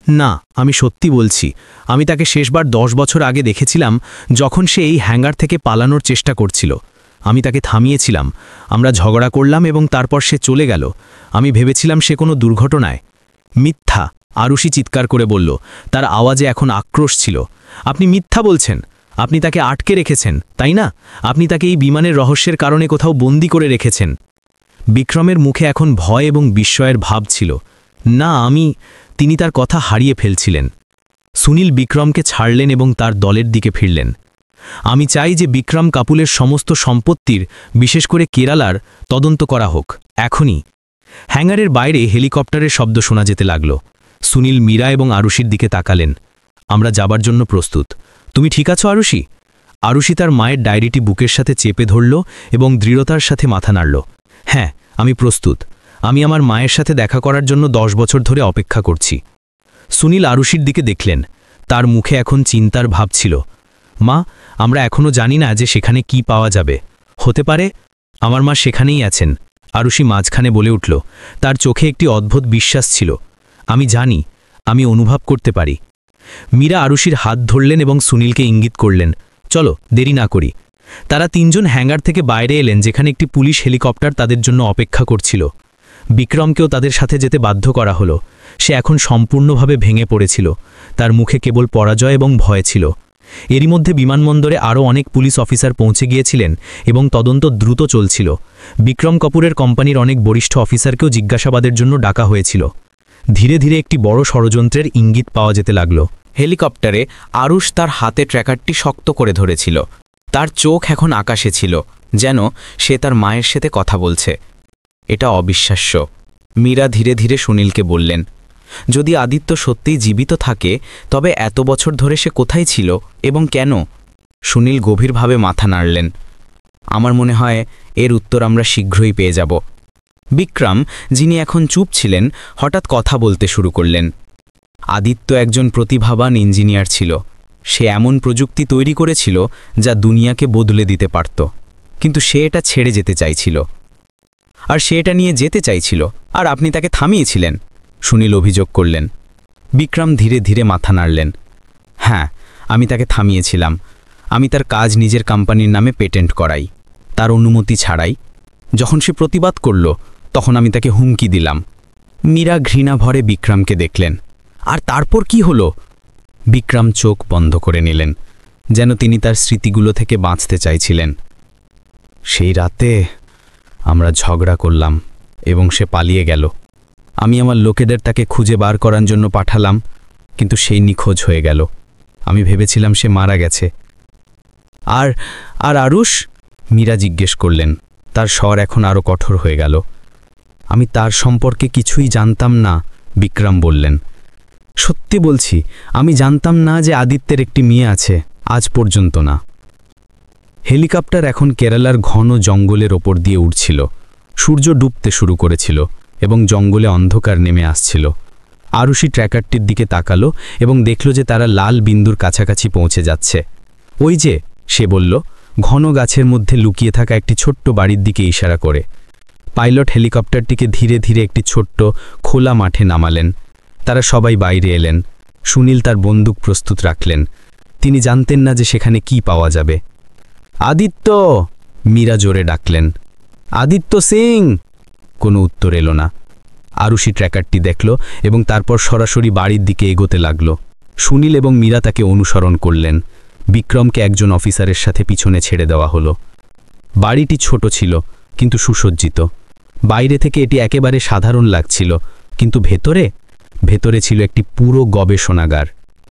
না, আমি সত্যি বলছি। আমি তাকে শেষবার 10 বছর আগে দেখেছিলাম, যখন সে এই হ্যাঙ্গার থেকে পালানোর চেষ্টা করছিল। আমি তাকে থামিয়েছিলাম। আমরা ঝগড়া করলাম এবং তারপর সে চলে গেল। আমি ভেবেছিলাম সে কোনো দুর্ঘটনায়। মিথ্যা, আরুষি চিৎকার করে বলল। তার আওয়াজে এখন আক্রোশ ছিল। আপনি মিথ্যা বলছেন। আপনি তাকে আটকে রেখেছেন, তাই না? আপনি তাকে এই বিমানের রহস্যের কারণে কোথাও বন্দি করে রেখেছেন। বিক্রমের মুখে এখন ভয় এবং বিস্ময়ের ভাব ছিল। না, তিনি তার কথা হারিয়ে ফেলছিলেন। সুনীল বিক্রমকে ছাড়লেন এবং তার দলের দিকে ফিরলেন। আমি চাই যে বিক্রম কাপুরের সমস্ত সম্পত্তির, বিশেষ করে কেরালার, তদন্ত করা হোক, এখনই। হ্যাঙ্গারের বাইরে হেলিকপ্টারের শব্দ শোনা যেতে লাগল। সুনীল মীরা এবং আরুষির দিকে তাকালেন। আমরা যাবার জন্য প্রস্তুত। তুমি ঠিক আছো আরুষি? আরুষি তার মায়ের ডায়েরিটি বুকের সাথে চেপে ধরল এবং দৃঢ়তার সাথে মাথা নাড়ল। হ্যাঁ, আমি প্রস্তুত। আমি আমার মায়ের সাথে দেখা করার জন্য 10 বছর ধরে অপেক্ষা করছি। সুনীল আরুষির দিকে দেখলেন। তার মুখে এখন চিন্তার ভাব ছিল। মা, আমরা এখনও জানি না যে সেখানে কি পাওয়া যাবে। হতে পারে আমার মা সেখানেই আছেন। আরুষি মাঝখানে বলে উঠল। তার চোখে একটি অদ্ভুত বিশ্বাস ছিল। আমি জানি, আমি অনুভব করতে পারি। মীরা আরুষির হাত ধরলেন এবং সুনীলকে ইঙ্গিত করলেন, চলো, দেরি না করি। তারা 3 জন হ্যাঙ্গার থেকে বাইরে এলেন, যেখানে একটি পুলিশ হেলিকপ্টার তাদের জন্য অপেক্ষা করছিল। বিক্রমকেও তাদের সাথে যেতে বাধ্য করা হলো। সে এখন সম্পূর্ণভাবে ভেঙে পড়েছিল। তার মুখে কেবল পরাজয় এবং ভয় ছিল। এরই মধ্যে বিমানবন্দরে আরও অনেক পুলিশ অফিসার পৌঁছে গিয়েছিলেন এবং তদন্ত দ্রুত চলছিল। বিক্রম কাপুরের কোম্পানির অনেক বরিষ্ঠ অফিসারকেও জিজ্ঞাসাবাদের জন্য ডাকা হয়েছিল। ধীরে ধীরে একটি বড় ষড়যন্ত্রের ইঙ্গিত পাওয়া যেতে লাগল। হেলিকপ্টারে আরুষ তার হাতে ট্র্যাকারটি শক্ত করে ধরেছিল। তার চোখ এখন আকাশে ছিল, যেন সে তার মায়ের সাথে কথা বলছে। এটা অবিশ্বাস্য। মীরা ধীরে ধীরে সুনীলকে বললেন, যদি আদিত্য সত্যিই জীবিত থাকে, তবে এত বছর ধরে সে কোথায় ছিল এবং কেন? সুনীল গভীরভাবে মাথা নাড়লেন। আমার মনে হয় এর উত্তর আমরা শীঘ্রই পেয়ে যাব। বিক্রম, যিনি এখন চুপ ছিলেন, হঠাৎ কথা বলতে শুরু করলেন। আদিত্য একজন প্রতিভাবান ইঞ্জিনিয়ার ছিল। সে এমন প্রযুক্তি তৈরি করেছিল যা দুনিয়াকে বদলে দিতে পারত, কিন্তু সে এটা ছেড়ে যেতে চাইছিল। আর সে এটা নিয়ে যেতে চাইছিল, আর আপনি তাকে থামিয়েছিলেন, সুনীল অভিযোগ করলেন। বিক্রম ধীরে ধীরে মাথা নাড়লেন। হ্যাঁ, আমি তাকে থামিয়েছিলাম। আমি তার কাজ নিজের কোম্পানির নামে পেটেন্ট করাই, তার অনুমতি ছাড়াই। যখন সে প্রতিবাদ করল, তখন আমি তাকে হুমকি দিলাম। মীরা ঘৃণা ভরে বিক্রমকে দেখলেন। আর তারপর কি হলো? বিক্রম চোখ বন্ধ করে নিলেন, যেন তিনি তার স্মৃতিগুলো থেকে বাঁচতে চাইছিলেন। সেই রাতে আমরা ঝগড়া করলাম এবং সে পালিয়ে গেল। আমি আমার লোকেদের তাকে খুঁজে বার করার জন্য পাঠালাম, কিন্তু সেই নিখোঁজ হয়ে গেল। আমি ভেবেছিলাম সে মারা গেছে। আর আর আরুষ? মীরা জিজ্ঞেস করলেন। তার স্বর এখন আরও কঠোর হয়ে গেল। আমি তার সম্পর্কে কিছুই জানতাম না, বিক্রম বললেন। সত্যি বলছি, আমি জানতাম না যে আদিত্যের একটি মেয়ে আছে, আজ পর্যন্ত না। হেলিকপ্টার এখন কেরালার ঘন জঙ্গলের ওপর দিয়ে উড়ছিল। সূর্য ডুবতে শুরু করেছিল এবং জঙ্গলে অন্ধকার নেমে আসছিল। আরুষি ট্র্যাকারটির দিকে তাকালো এবং দেখল যে তারা লাল বিন্দুর কাছাকাছি পৌঁছে যাচ্ছে। ওই যে, সে বলল, ঘন গাছের মধ্যে লুকিয়ে থাকা একটি ছোট্ট বাড়ির দিকে ইশারা করে। পাইলট হেলিকপ্টারটিকে ধীরে ধীরে একটি ছোট্ট খোলা মাঠে নামালেন। তারা সবাই বাইরে এলেন। সুনীল তার বন্দুক প্রস্তুত রাখলেন। তিনি জানতেন না যে সেখানে কি পাওয়া যাবে। আদিত্য! মীরা জোরে ডাকলেন। আদিত্য সিং! কোনো উত্তর এলো না। আরুষি ট্র্যাকারটি দেখল এবং তারপর সরাসরি বাড়ির দিকে এগোতে লাগল। সুনীল এবং মীরা তাকে অনুসরণ করলেন। বিক্রমকে একজন অফিসারের সাথে পিছনে ছেড়ে দেওয়া হলো। বাড়িটি ছোট ছিল, কিন্তু সুসজ্জিত। বাইরে থেকে এটি একেবারে সাধারণ লাগছিল, কিন্তু ভেতরে ছিল একটি পুরো গবেষণাগার।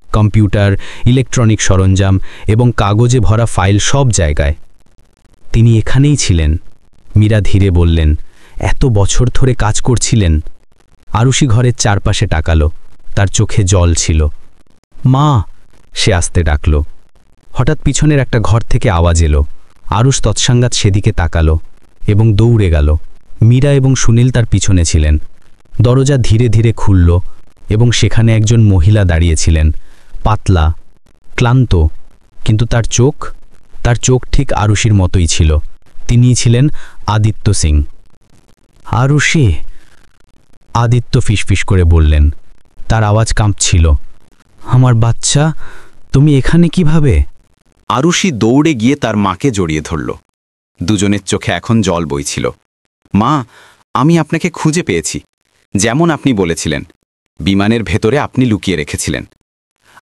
কম্পিউটার, ইলেকট্রনিক সরঞ্জাম এবং কাগজে ভরা ফাইল সব জায়গায়। তিনি এখানেই ছিলেন, মীরা ধীরে বললেন। এত বছর ধরে কাজ করছিলেন। আরুষি ঘরের চারপাশে তাকালো। তার চোখে জল ছিল। মা! সে আস্তে ডাকল। হঠাৎ পিছনের একটা ঘর থেকে আওয়াজ এলো। আরুষ তৎসংগাত সেদিকে তাকালো এবং দৌড়ে গেল। মীরা এবং সুনীল তার পিছনে ছিলেন। দরজা ধীরে ধীরে খুলল এবং সেখানে একজন মহিলা দাঁড়িয়েছিলেন, পাতলা, ক্লান্ত, কিন্তু তার চোখ ঠিক আরুষির মতোই ছিল। তিনিই ছিলেন আদিত্য সিং। আরুষি! আদিত্য ফিসফিস করে বললেন। তার আওয়াজ কাঁপছিল। আমার বাচ্চা, তুমি এখানে কিভাবে? আরুষি দৌড়ে গিয়ে তার মাকে জড়িয়ে ধরল। দুজনের চোখে এখন জল বইছিল। মা, আমি আপনাকে খুঁজে পেয়েছি, যেমন আপনি বলেছিলেন। বিমানের ভেতরে আপনি লুকিয়ে রেখেছিলেন।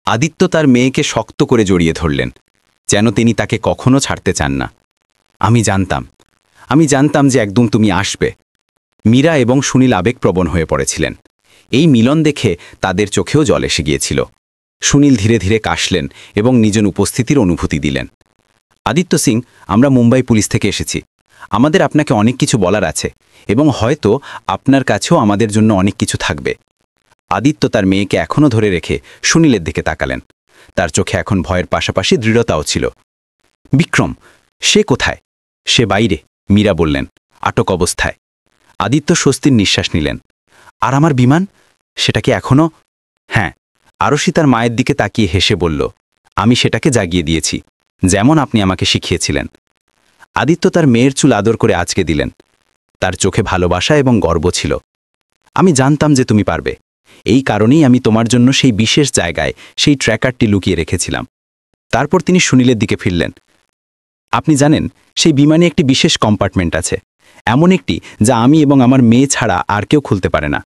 আদিত্য তার মেয়েকে শক্ত করে জড়িয়ে ধরলেন, যেন তিনি তাকে কখনো ছাড়তে চান না। আমি জানতাম যে একদম তুমি আসবে। মীরা এবং সুনীল আবেগপ্রবণ হয়ে পড়েছিলেন। এই মিলন দেখে তাদের চোখেও জল এসে গিয়েছিল। সুনীল ধীরে ধীরে কাশলেন এবং নিজের উপস্থিতির অনুভূতি দিলেন। আদিত্য সিং, আমরা মুম্বাই পুলিশ থেকে এসেছি। আমাদের আপনাকে অনেক কিছু বলার আছে এবং হয়তো আপনার কাছেও আমাদের জন্য অনেক কিছু থাকবে। আদিত্য তার মেয়েকে এখনও ধরে রেখে সুনীলের দিকে তাকালেন। তার চোখে এখন ভয়ের পাশাপাশি দৃঢ়তাও ছিল। বিক্রম, সে কোথায়? সে বাইরে, মীরা বললেন, আটক অবস্থায়। আদিত্য স্বস্তির নিঃশ্বাস নিলেন। আর আমার বিমান, সেটা কি এখনও? হ্যাঁ, আরশি তার মায়ের দিকে তাকিয়ে হেসে বলল, আমি সেটাকে জাগিয়ে দিয়েছি, যেমন আপনি আমাকে শিখিয়েছিলেন। আদিত্য তার মেয়ের চুল আদর করে আঁচকে দিলেন। তার চোখে ভালোবাসা এবং গর্ব ছিল। আমি জানতাম যে তুমি পারবে, এই কারণেই আমি তোমার জন্য সেই বিশেষ জায়গায় সেই ট্র্যাকারটি লুকিয়ে রেখেছিলাম। তারপর তিনি সুনীলের দিকে ফিরলেন। আপনি জানেন, সেই বিমানে একটি বিশেষ কম্পার্টমেন্ট আছে, এমন একটি যা আমি এবং আমার মেয়ে ছাড়া আর কেউ খুলতে পারে না।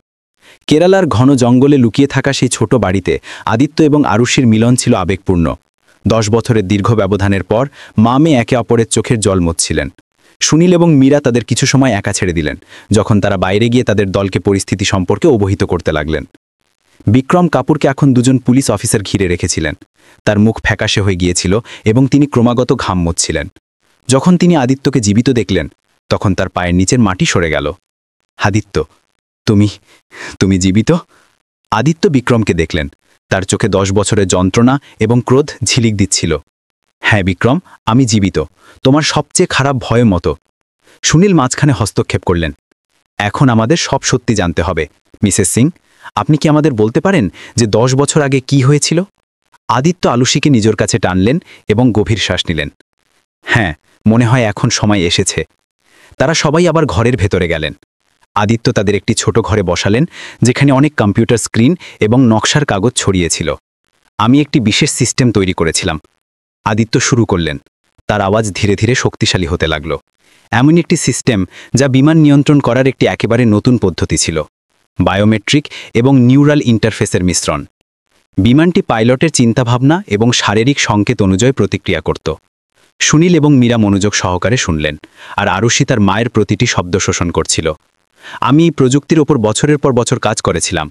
কেরালার ঘন জঙ্গলে লুকিয়ে থাকা সেই ছোট বাড়িতে আদিত্য এবং আরুষির মিলন ছিল আবেগপূর্ণ। 10 বছরের দীর্ঘ ব্যবধানের পর মা মেয়ে একে অপরের চোখের জল মুছছিলেন। সুনীল এবং মীরা তাদের কিছু সময় একা ছেড়ে দিলেন, যখন তারা বাইরে গিয়ে তাদের দলকে পরিস্থিতি সম্পর্কে অবহিত করতে লাগলেন। বিক্রম কাপুরকে এখন দুজন পুলিশ অফিসার ঘিরে রেখেছিলেন। তার মুখ ফ্যাকাশে হয়ে গিয়েছিল এবং তিনি ক্রমাগত ঘাম মুছছিলেন। যখন তিনি আদিত্যকে জীবিত দেখলেন, তখন তার পায়ের নিচের মাটি সরে গেল। আদিত্য, তুমি জীবিত? আদিত্য বিক্রমকে দেখলেন। তার চোখে 10 বছরের যন্ত্রণা এবং ক্রোধ ঝিলিক দিচ্ছিল। হ্যাঁ বিক্রম, আমি জীবিত, তোমার সবচেয়ে খারাপ ভয়ের মতো। সুনীল মাঝখানে হস্তক্ষেপ করলেন। এখন আমাদের সব সত্যি জানতে হবে। মিসেস সিং, আপনি কি আমাদের বলতে পারেন যে 10 বছর আগে কি হয়েছিল? আদিত্য আলুষিকে নিজের কাছে টানলেন এবং গভীর শ্বাস নিলেন। হ্যাঁ, মনে হয় এখন সময় এসেছে। তারা সবাই আবার ঘরের ভেতরে গেলেন। আদিত্য তাদের একটি ছোট ঘরে বসালেন, যেখানে অনেক কম্পিউটার স্ক্রিন এবং নকশার কাগজ ছড়িয়েছিল। আমি একটি বিশেষ সিস্টেম তৈরি করেছিলাম, আদিত্য শুরু করলেন। তার আওয়াজ ধীরে ধীরে শক্তিশালী হতে লাগল। এমন একটি সিস্টেম যা বিমান নিয়ন্ত্রণ করার একটি একেবারে নতুন পদ্ধতি ছিল, বায়োমেট্রিক এবং নিউরাল ইন্টারফেসের মিশ্রণ। বিমানটি পাইলটের চিন্তাভাবনা এবং শারীরিক সংকেত অনুযায়ী প্রতিক্রিয়া করত। সুনীল এবং মীরা মনোযোগ সহকারে শুনলেন, আর আরুষি তার মায়ের প্রতিটি শব্দ শোষণ করছিল। আমি এই প্রযুক্তির ওপর বছরের পর বছর কাজ করেছিলাম,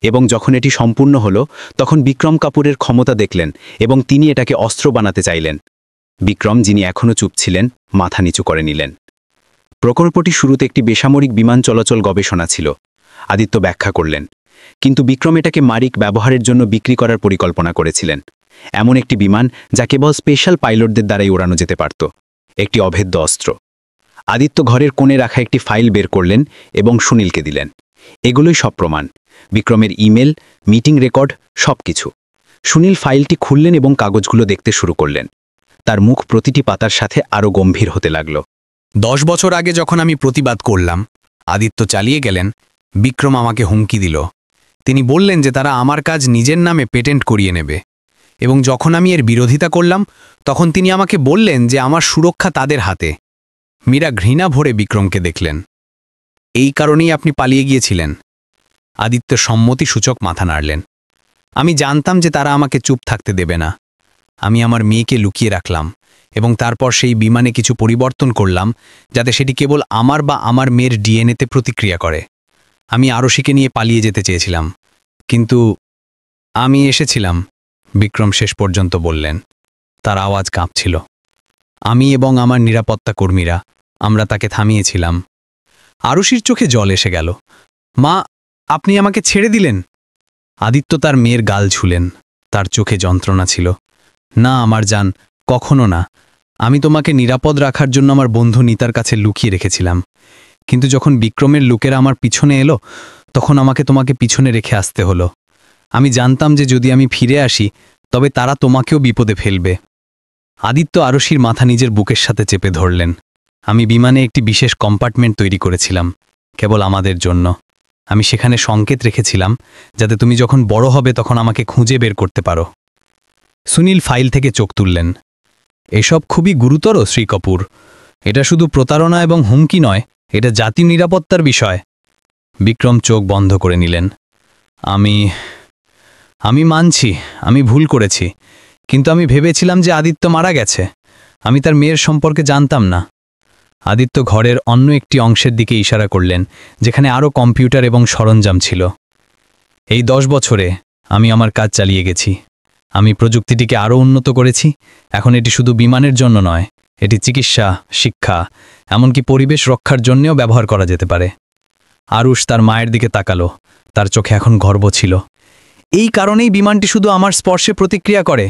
এবং যখন এটি সম্পূর্ণ হল, তখন বিক্রম কাপুরের ক্ষমতা দেখলেন এবং তিনি এটাকে অস্ত্র বানাতে চাইলেন। বিক্রম, যিনি এখনও চুপ ছিলেন, মাথা নিচু করে নিলেন। প্রকল্পটি শুরুতে একটি বেসামরিক বিমান চলাচল গবেষণা ছিল, আদিত্য ব্যাখ্যা করলেন। কিন্তু বিক্রম এটাকে মারিক ব্যবহারের জন্য বিক্রি করার পরিকল্পনা করেছিলেন। এমন একটি বিমান যা কেবল স্পেশাল পাইলটদের দ্বারাই ওড়ানো যেতে পারত, একটি অভেদ্য অস্ত্র। আদিত্য ঘরের কোণে রাখা একটি ফাইল বের করলেন এবং সুনীলকে দিলেন। এগুলোই সব প্রমাণ, বিক্রমের ইমেল, মিটিং রেকর্ড, সবকিছু। সুনীল ফাইলটি খুললেন এবং কাগজগুলো দেখতে শুরু করলেন। তার মুখ প্রতিটি পাতার সাথে আরও গম্ভীর হতে লাগল। 10 বছর আগে যখন আমি প্রতিবাদ করলাম, আদিত্য চালিয়ে গেলেন, বিক্রম আমাকে হুমকি দিল। তিনি বললেন যে তারা আমার কাজ নিজের নামে পেটেন্ট করিয়ে নেবে, এবং যখন আমি এর বিরোধিতা করলাম, তখন তিনি আমাকে বললেন যে আমার সুরক্ষা তাদের হাতে। মীরা ঘৃণা ভরে বিক্রমকে দেখলেন। এই কারণেই আপনি পালিয়ে গিয়েছিলেন? আদিত্য সম্মতিসূচক মাথা নাড়লেন। আমি জানতাম যে তারা আমাকে চুপ থাকতে দেবে না। আমি আমার মেয়েকে লুকিয়ে রাখলাম এবং তারপর সেই বিমানে কিছু পরিবর্তন করলাম, যাতে সেটি কেবল আমার বা আমার মেয়ের ডিএনএতে প্রতিক্রিয়া করে। আমি আরশিকে নিয়ে পালিয়ে যেতে চেয়েছিলাম, কিন্তু আমি এসেছিলাম, বিক্রম শেষ পর্যন্ত বললেন। তার আওয়াজ কাঁপছিল। আমি এবং আমার নিরাপত্তা কর্মীরা, আমরা তাকে থামিয়েছিলাম। আরুষির চোখে জল এসে গেল। মা, আপনি আমাকে ছেড়ে দিলেন? আদিত্য তার মেয়ের গাল ছুলেন। তার চোখে যন্ত্রণা ছিল। না আমার জান, কখনো না। আমি তোমাকে নিরাপদ রাখার জন্য আমার বন্ধু নিতার কাছে লুকিয়ে রেখেছিলাম, কিন্তু যখন বিক্রমের লোকেরা আমার পিছনে এলো, তখন আমাকে তোমাকে পিছনে রেখে আসতে হলো। আমি জানতাম যে যদি আমি ফিরে আসি, তবে তারা তোমাকেও বিপদে ফেলবে। আদিত্য আরশির মাথা নিজের বুকের সাথে চেপে ধরলেন। আমি বিমানে একটি বিশেষ কম্পার্টমেন্ট তৈরি করেছিলাম, কেবল আমাদের জন্য। আমি সেখানে সংকেত রেখেছিলাম, যাতে তুমি যখন বড় হবে তখন আমাকে খুঁজে বের করতে পারো। সুনীল ফাইল থেকে চোখ তুললেন। এসব খুবই গুরুতর শ্রী কপুর। এটা শুধু প্রতারণা এবং হুমকি নয়, এটা জাতীয় নিরাপত্তার বিষয়। বিক্রম চোখ বন্ধ করে নিলেন। আমি মানছি, আমি ভুল করেছি, কিন্তু আমি ভেবেছিলাম যে আদিত্য মারা গেছে। আমি তার মেয়ের সম্পর্কে জানতাম না। আদিত্য ঘরের অন্য একটি অংশের দিকে ইশারা করলেন, যেখানে আরও কম্পিউটার এবং সরঞ্জাম ছিল। এই 10 বছরে আমি আমার কাজ চালিয়ে গেছি। আমি প্রযুক্তিটিকে আরও উন্নত করেছি। এখন এটি শুধু বিমানের জন্য নয়, এটি চিকিৎসা, শিক্ষা, এমনকি পরিবেশ রক্ষার জন্যও ব্যবহার করা যেতে পারে। আরুষ তার মায়ের দিকে তাকালো। তার চোখে এখন গর্ব ছিল। এই কারণেই বিমানটি শুধু আমার স্পর্শে প্রতিক্রিয়া করে,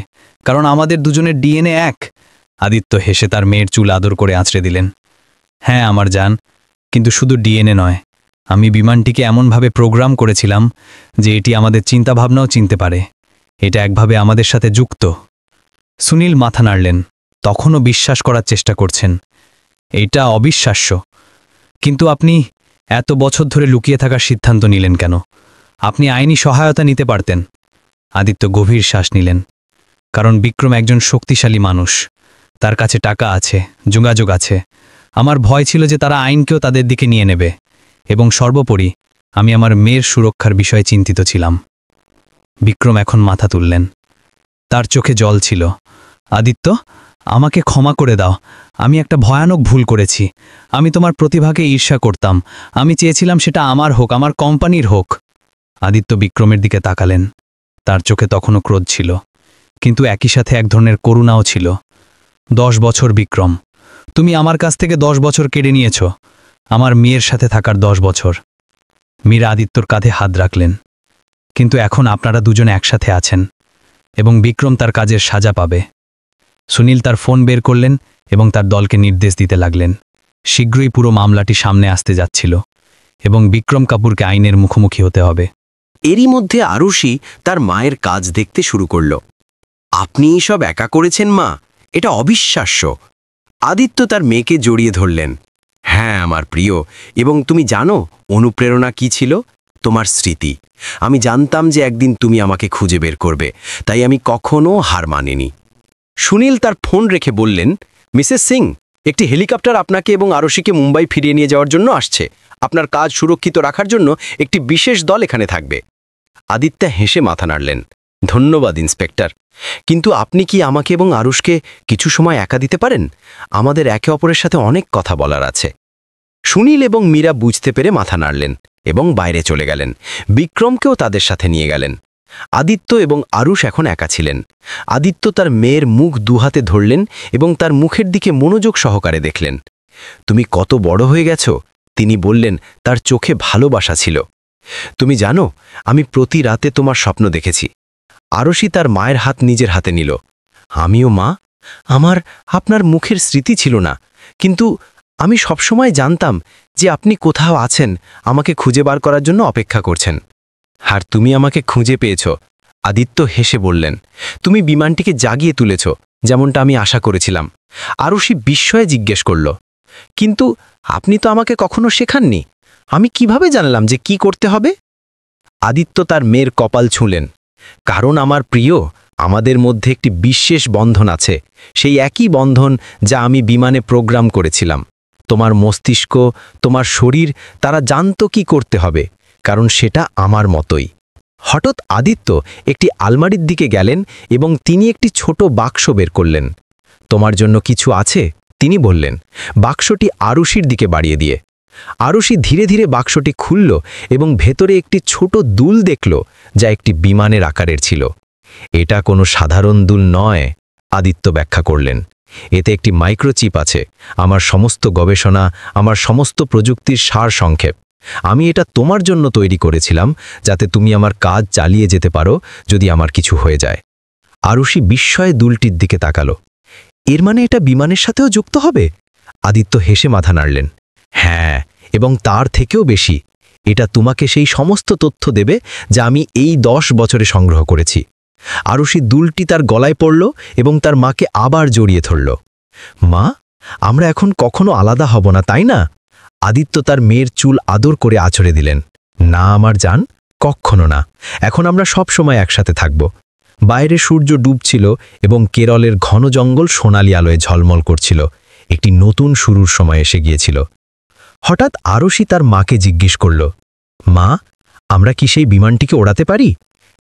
কারণ আমাদের দুজনের ডিএনএ এক। আদিত্য হেসে তার মেয়ের চুল আদর করে আঁচড়ে দিলেন। হ্যাঁ আমার জান, কিন্তু শুধু ডিএনএ নয়, আমি বিমানটিকে এমনভাবে প্রোগ্রাম করেছিলাম যে এটি আমাদের চিন্তাভাবনাও চিনতে পারে। এটা একভাবে আমাদের সাথে যুক্ত। সুনীল মাথা নাড়লেন, তখনও বিশ্বাস করার চেষ্টা করছেন। এইটা অবিশ্বাস্য। কিন্তু আপনি এত বছর ধরে লুকিয়ে থাকার সিদ্ধান্ত নিলেন কেন? আপনি আইনি সহায়তা নিতে পারতেন। আদিত্য গভীর শ্বাস নিলেন। কারণ বিক্রম একজন শক্তিশালী মানুষ, তার কাছে টাকা আছে, যোগাযোগ আছে। আমার ভয় ছিল যে তারা আইনকেও তাদের দিকে নিয়ে নেবে, এবং সর্বোপরি আমি আমার মেয়ের সুরক্ষার বিষয়ে চিন্তিত ছিলাম। বিক্রম এখন মাথা তুললেন। তার চোখে জল ছিল। আদিত্য, আমাকে ক্ষমা করে দাও। আমি একটা ভয়ানক ভুল করেছি। আমি তোমার প্রতিভাকে ঈর্ষা করতাম। আমি চেয়েছিলাম সেটা আমার হোক, আমার কোম্পানির হোক। আদিত্য বিক্রমের দিকে তাকালেন। তার চোখে তখনও ক্রোধ ছিল, কিন্তু একই সাথে এক ধরনের করুণাও ছিল। 10 বছর বিক্রম, তুমি আমার কাছ থেকে 10 বছর কেড়ে নিয়েছ, আমার মেয়ের সাথে থাকার 10 বছর। মীরা আদিত্যর কাঁধে হাত রাখলেন। কিন্তু এখন আপনারা দুজনে একসাথে আছেন, এবং বিক্রম তার কাজের সাজা পাবে। সুনীল তার ফোন বের করলেন এবং তার দলকে নির্দেশ দিতে লাগলেন। শীঘ্রই পুরো মামলাটি সামনে আসতে যাচ্ছিল, এবং বিক্রম কাপুরকে আইনের মুখোমুখি হতে হবে। এরই মধ্যে আরুষি তার মায়ের কাজ দেখতে শুরু করল। আপনি সব একা করেছেন মা, এটা অবিশ্বাস্য। আদিত্য তার মেয়েকে জড়িয়ে ধরলেন। হ্যাঁ আমার প্রিয়, এবং তুমি জানো অনুপ্রেরণা কি ছিল? তোমার স্মৃতি। আমি জানতাম যে একদিন তুমি আমাকে খুঁজে বের করবে, তাই আমি কখনো হার মানিনি। সুনীল তার ফোন রেখে বললেন, মিসেস সিং, একটি হেলিকপ্টার আপনাকে এবং আরুষিকে মুম্বাই ফিরিয়ে নিয়ে যাওয়ার জন্য আসছে। আপনার কাজ সুরক্ষিত রাখার জন্য একটি বিশেষ দল এখানে থাকবে। আদিত্য হেসে মাথা নাড়লেন। ধন্যবাদ ইন্সপেক্টর, কিন্তু আপনি কি আমাকে এবং আরুষকে কিছু সময় একা দিতে পারেন? আমাদের একে অপরের সাথে অনেক কথা বলার আছে। সুনীল এবং মীরা বুঝতে পেরে মাথা নাড়লেন এবং বাইরে চলে গেলেন। বিক্রমকেও তাদের সাথে নিয়ে গেলেন। আদিত্য এবং আরুষ এখন একা ছিলেন। আদিত্য তার মেয়ের মুখ দুহাতে ধরলেন এবং তার মুখের দিকে মনোযোগ সহকারে দেখলেন। তুমি কত বড় হয়ে গেছ, তিনি বললেন। তার চোখে ভালোবাসা ছিল। তুমি জানো, আমি প্রতি রাতে তোমার স্বপ্ন দেখেছি। আরুষি তার মায়ের হাত নিজের হাতে নিল। আমিও মা, আমার আপনার মুখের স্মৃতি ছিল না, কিন্তু আমি সবসময় জানতাম যে আপনি কোথাও আছেন, আমাকে খুঁজে বার করার জন্য অপেক্ষা করছেন। আর তুমি আমাকে খুঁজে পেয়েছ। আদিত্য হেসে বললেন, তুমি বিমানটিকে জাগিয়ে তুলেছ, যেমনটা আমি আশা করেছিলাম। আরুষি বিস্ময়ে জিজ্ঞেস করল, কিন্তু আপনি তো আমাকে কখনো শেখাননি। আমি কিভাবে জানলাম যে কি করতে হবে? আদিত্য তার মেয়ের কপাল ছুঁলেন। কারণ আমার প্রিয়, আমাদের মধ্যে একটি বিশেষ বন্ধন আছে, সেই একই বন্ধন যা আমি বিমানে প্রোগ্রাম করেছিলাম। তোমার মস্তিষ্ক, তোমার শরীর, তারা জানতো কি করতে হবে, কারণ সেটা আমার মতোই। হঠাৎ আদিত্য একটি আলমারির দিকে গেলেন এবং তিনি একটি ছোট বাক্স বের করলেন। তোমার জন্য কিছু আছে, তিনি বললেন, বাক্সটি আরুষির দিকে বাড়িয়ে দিয়ে। আরুষি ধীরে ধীরে বাক্সটি খুলল এবং ভেতরে একটি ছোট দুল দেখল, যা একটি বিমানের আকারের ছিল। এটা কোনো সাধারণ দুল নয়, আদিত্য ব্যাখ্যা করলেন। এতে একটি মাইক্রোচিপ আছে, আমার সমস্ত গবেষণা, আমার সমস্ত প্রযুক্তির সার সংক্ষেপ। আমি এটা তোমার জন্য তৈরি করেছিলাম, যাতে তুমি আমার কাজ চালিয়ে যেতে পারো যদি আমার কিছু হয়ে যায়। আরুষি বিস্ময়ে দুলটির দিকে তাকালো। এর মানে এটা বিমানের সাথেও যুক্ত হবে? আদিত্য হেসে মাথা নাড়লেন। হ্যাঁ, এবং তার থেকেও বেশি, এটা তোমাকে সেই সমস্ত তথ্য দেবে যা আমি এই 10 বছরে সংগ্রহ করেছি। আরুষি দুলটি তার গলায় পড়ল এবং তার মাকে আবার জড়িয়ে ধরল। মা, আমরা এখন কখনো আলাদা হব না, তাই না? আদিত্য তার মেয়ের চুল আদর করে আঁচড়ে দিলেন। না আমার জান, কখনো না। এখন আমরা সব সময় একসাথে থাকব। বাইরে সূর্য ডুবছিল এবং কেরলের ঘন জঙ্গল সোনালি আলোয় ঝলমল করছিল। একটি নতুন শুরুর সময় এসে গিয়েছিল। হঠাৎ আরুষি তার মাকে জিজ্ঞেস করল, মা, আমরা কি সেই বিমানটিকে ওড়াতে পারি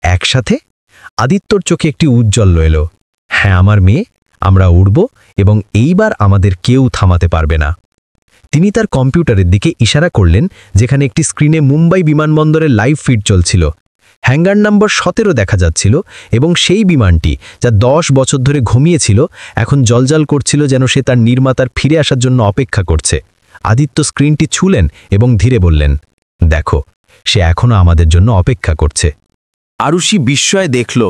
একসাথে? আদিত্যর চোখে একটি উজ্জ্বল এলো। হ্যাঁ আমার মেয়ে, আমরা উড়ব এবং এইবার আমাদের কেউ থামাতে পারবে না। তিনি তার কম্পিউটারের দিকে ইশারা করলেন, যেখানে একটি স্ক্রিনে মুম্বাই বিমানবন্দরের লাইভ ফিড চলছিল। হ্যাঙ্গার নম্বর 17 দেখা যাচ্ছিল এবং সেই বিমানটি, যা 10 বছর ধরে ঘুমিয়েছিল, এখন জ্বলজ্বল করছিল, যেন সে তার নির্মাতার ফিরে আসার জন্য অপেক্ষা করছে। আদিত্য স্ক্রিনটি ছুলেন এবং ধীরে বললেন, দেখো, সে এখনও আমাদের জন্য অপেক্ষা করছে। আরুষি বিস্ময়ে দেখল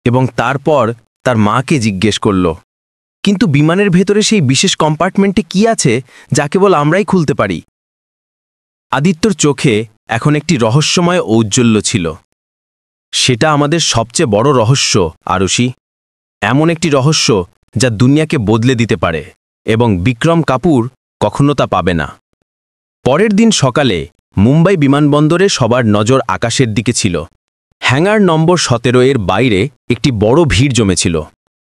এবং তারপর তার মাকে জিজ্ঞেস করল, কিন্তু বিমানের ভেতরে সেই বিশেষ কম্পার্টমেন্টে কি আছে যা কেবল আমরাই খুলতে পারি? আদিত্যর চোখে এখন একটি রহস্যময় ঔজ্জ্বল্য ছিল। সেটা আমাদের সবচেয়ে বড় রহস্য, আরুষি। এমন একটি রহস্য যা দুনিয়াকে বদলে দিতে পারে, এবং বিক্রম কাপুর কখনো তা পাবে না। পরের দিন সকালে মুম্বাই বিমানবন্দরে সবার নজর আকাশের দিকে ছিল। হ্যাঙ্গার নম্বর 17 এর বাইরে একটি বড় ভিড় জমেছিল।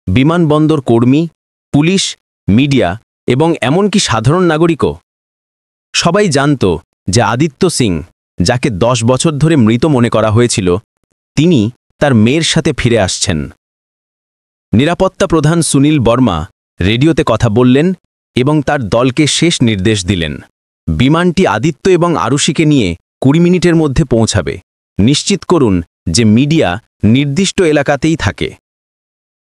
বিমানবন্দর কর্মী, পুলিশ, মিডিয়া এবং এমনকি সাধারণ নাগরিকও। সবাই জানত যে আদিত্য সিং, যাকে 10 বছর ধরে মৃত মনে করা হয়েছিল, তিনি তার মেয়ের সাথে ফিরে আসছেন। নিরাপত্তা প্রধান সুনীল বর্মা রেডিওতে কথা বললেন এবং তার দলকে শেষ নির্দেশ দিলেন। বিমানটি আদিত্য এবং আরুষিকে নিয়ে 20 মিনিটের মধ্যে পৌঁছাবে। নিশ্চিত করুন যে মিডিয়া নির্দিষ্ট এলাকাতেই থাকে।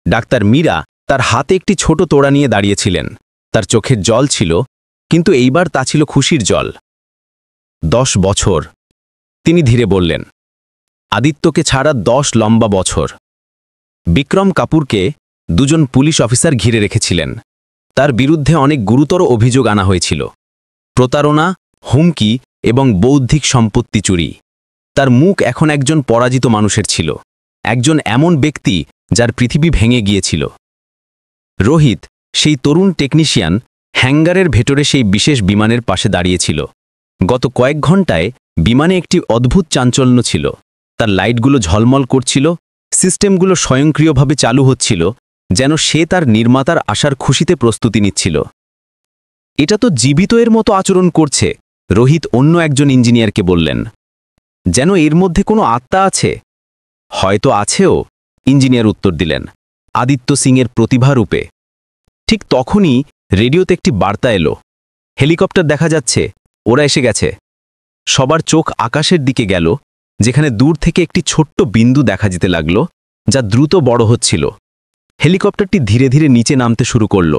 ডাক্তার মীরা তার হাতে একটি ছোট তোড়া নিয়ে দাঁড়িয়েছিলেন। তার চোখের জল ছিল, কিন্তু এইবার তা ছিল খুশির জল। 10 বছর, তিনি ধীরে বললেন। আদিত্যকে ছাড়া 10 লম্বা বছর। বিক্রম কাপুরকে 2জন পুলিশ অফিসার ঘিরে রেখেছিলেন। তার বিরুদ্ধে অনেক গুরুতর অভিযোগ আনা হয়েছিল: প্রতারণা, হুমকি এবং বৌদ্ধিক সম্পত্তি চুরি। তার মুখ এখন একজন পরাজিত মানুষের ছিল, একজন এমন ব্যক্তি যার পৃথিবী ভেঙে গিয়েছিল। রোহিত, সেই তরুণ টেকনিশিয়ান, হ্যাঙ্গারের ভেতরে সেই বিশেষ বিমানের পাশে দাঁড়িয়েছিল। গত কয়েক ঘন্টায় বিমানে একটি অদ্ভুত চাঞ্চল্য ছিল। তার লাইটগুলো ঝলমল করছিল, সিস্টেমগুলো স্বয়ংক্রিয়ভাবে চালু হচ্ছিল, যেন সে তার নির্মাতার আসার খুশিতে প্রস্তুতি নিচ্ছিল। এটা তো জীবিত এর মতো আচরণ করছে, রোহিত অন্য একজন ইঞ্জিনিয়ারকে বললেন। যেন এর মধ্যে কোনো আত্মা আছে। হয়তো আছেও, ইঞ্জিনিয়ার উত্তর দিলেন, আদিত্য সিংয়ের প্রতিভারূপে। ঠিক তখনই রেডিওতে একটি বার্তা এলো, হেলিকপ্টার দেখা যাচ্ছে, ওরা এসে গেছে। সবার চোখ আকাশের দিকে গেল, যেখানে দূর থেকে একটি ছোট্ট বিন্দু দেখা যেতে লাগল, যা দ্রুত বড় হচ্ছিল। হেলিকপ্টারটি ধীরে ধীরে নিচে নামতে শুরু করল,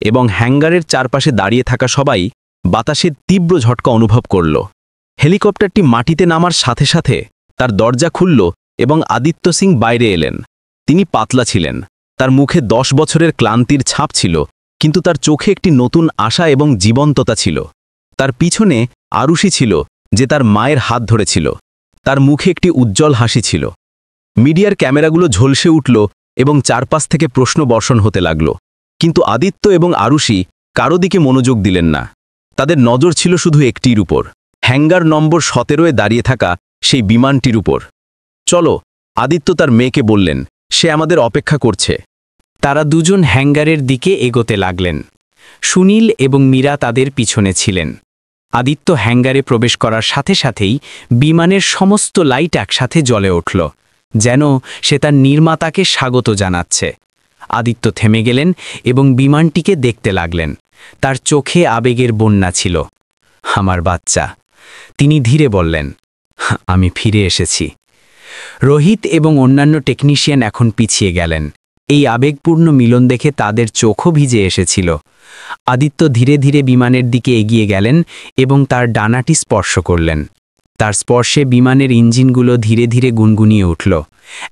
এবং হ্যাঙ্গারের চারপাশে দাঁড়িয়ে থাকা সবাই বাতাসের তীব্র ঝটকা অনুভব করল। হেলিকপ্টারটি মাটিতে নামার সাথে সাথে তার দরজা খুলল এবং আদিত্য সিং বাইরে এলেন। তিনি পাতলা ছিলেন, তার মুখে 10 বছরের ক্লান্তির ছাপ ছিল, কিন্তু তার চোখে একটি নতুন আশা এবং জীবন্ততা ছিল। তার পিছনে আরুষি ছিল, যে তার মায়ের হাত ধরেছিল। তার মুখে একটি উজ্জ্বল হাসি ছিল। মিডিয়ার ক্যামেরাগুলো ঝলসে উঠল এবং চারপাশ থেকে প্রশ্ন বর্ষণ হতে লাগল, কিন্তু আদিত্য এবং আরুষি কারো দিকে মনোযোগ দিলেন না। তাদের নজর ছিল শুধু একটির উপর, হ্যাঙ্গার নম্বর 17 দাঁড়িয়ে থাকা সেই বিমানটির উপর। চলো, আদিত্য তার মেয়েকে বললেন, সে আমাদের অপেক্ষা করছে। তারা 2জন হ্যাঙ্গারের দিকে এগোতে লাগলেন। সুনীল এবং মীরা তাদের পিছনে ছিলেন। আদিত্য হ্যাঙ্গারে প্রবেশ করার সাথে সাথেই বিমানের সমস্ত লাইট একসাথে জ্বলে উঠল, যেন সে তার নির্মাতাকে স্বাগত জানাচ্ছে। আদিত্য থেমে গেলেন এবং বিমানটিকে দেখতে লাগলেন। তার চোখে আবেগের বন্যা ছিল। আমার বাচ্চা, তিনি ধীরে বললেন, আমি ফিরে এসেছি। রোহিত এবং অন্যান্য টেকনিশিয়ান এখন পিছিয়ে গেলেন। এই আবেগপূর্ণ মিলন দেখে তাদের চোখও ভিজে এসেছিল। আদিত্য ধীরে ধীরে বিমানের দিকে এগিয়ে গেলেন এবং তার ডানাটি স্পর্শ করলেন। তার স্পর্শে বিমানের ইঞ্জিনগুলো ধীরে ধীরে গুনগুনিয়ে উঠল,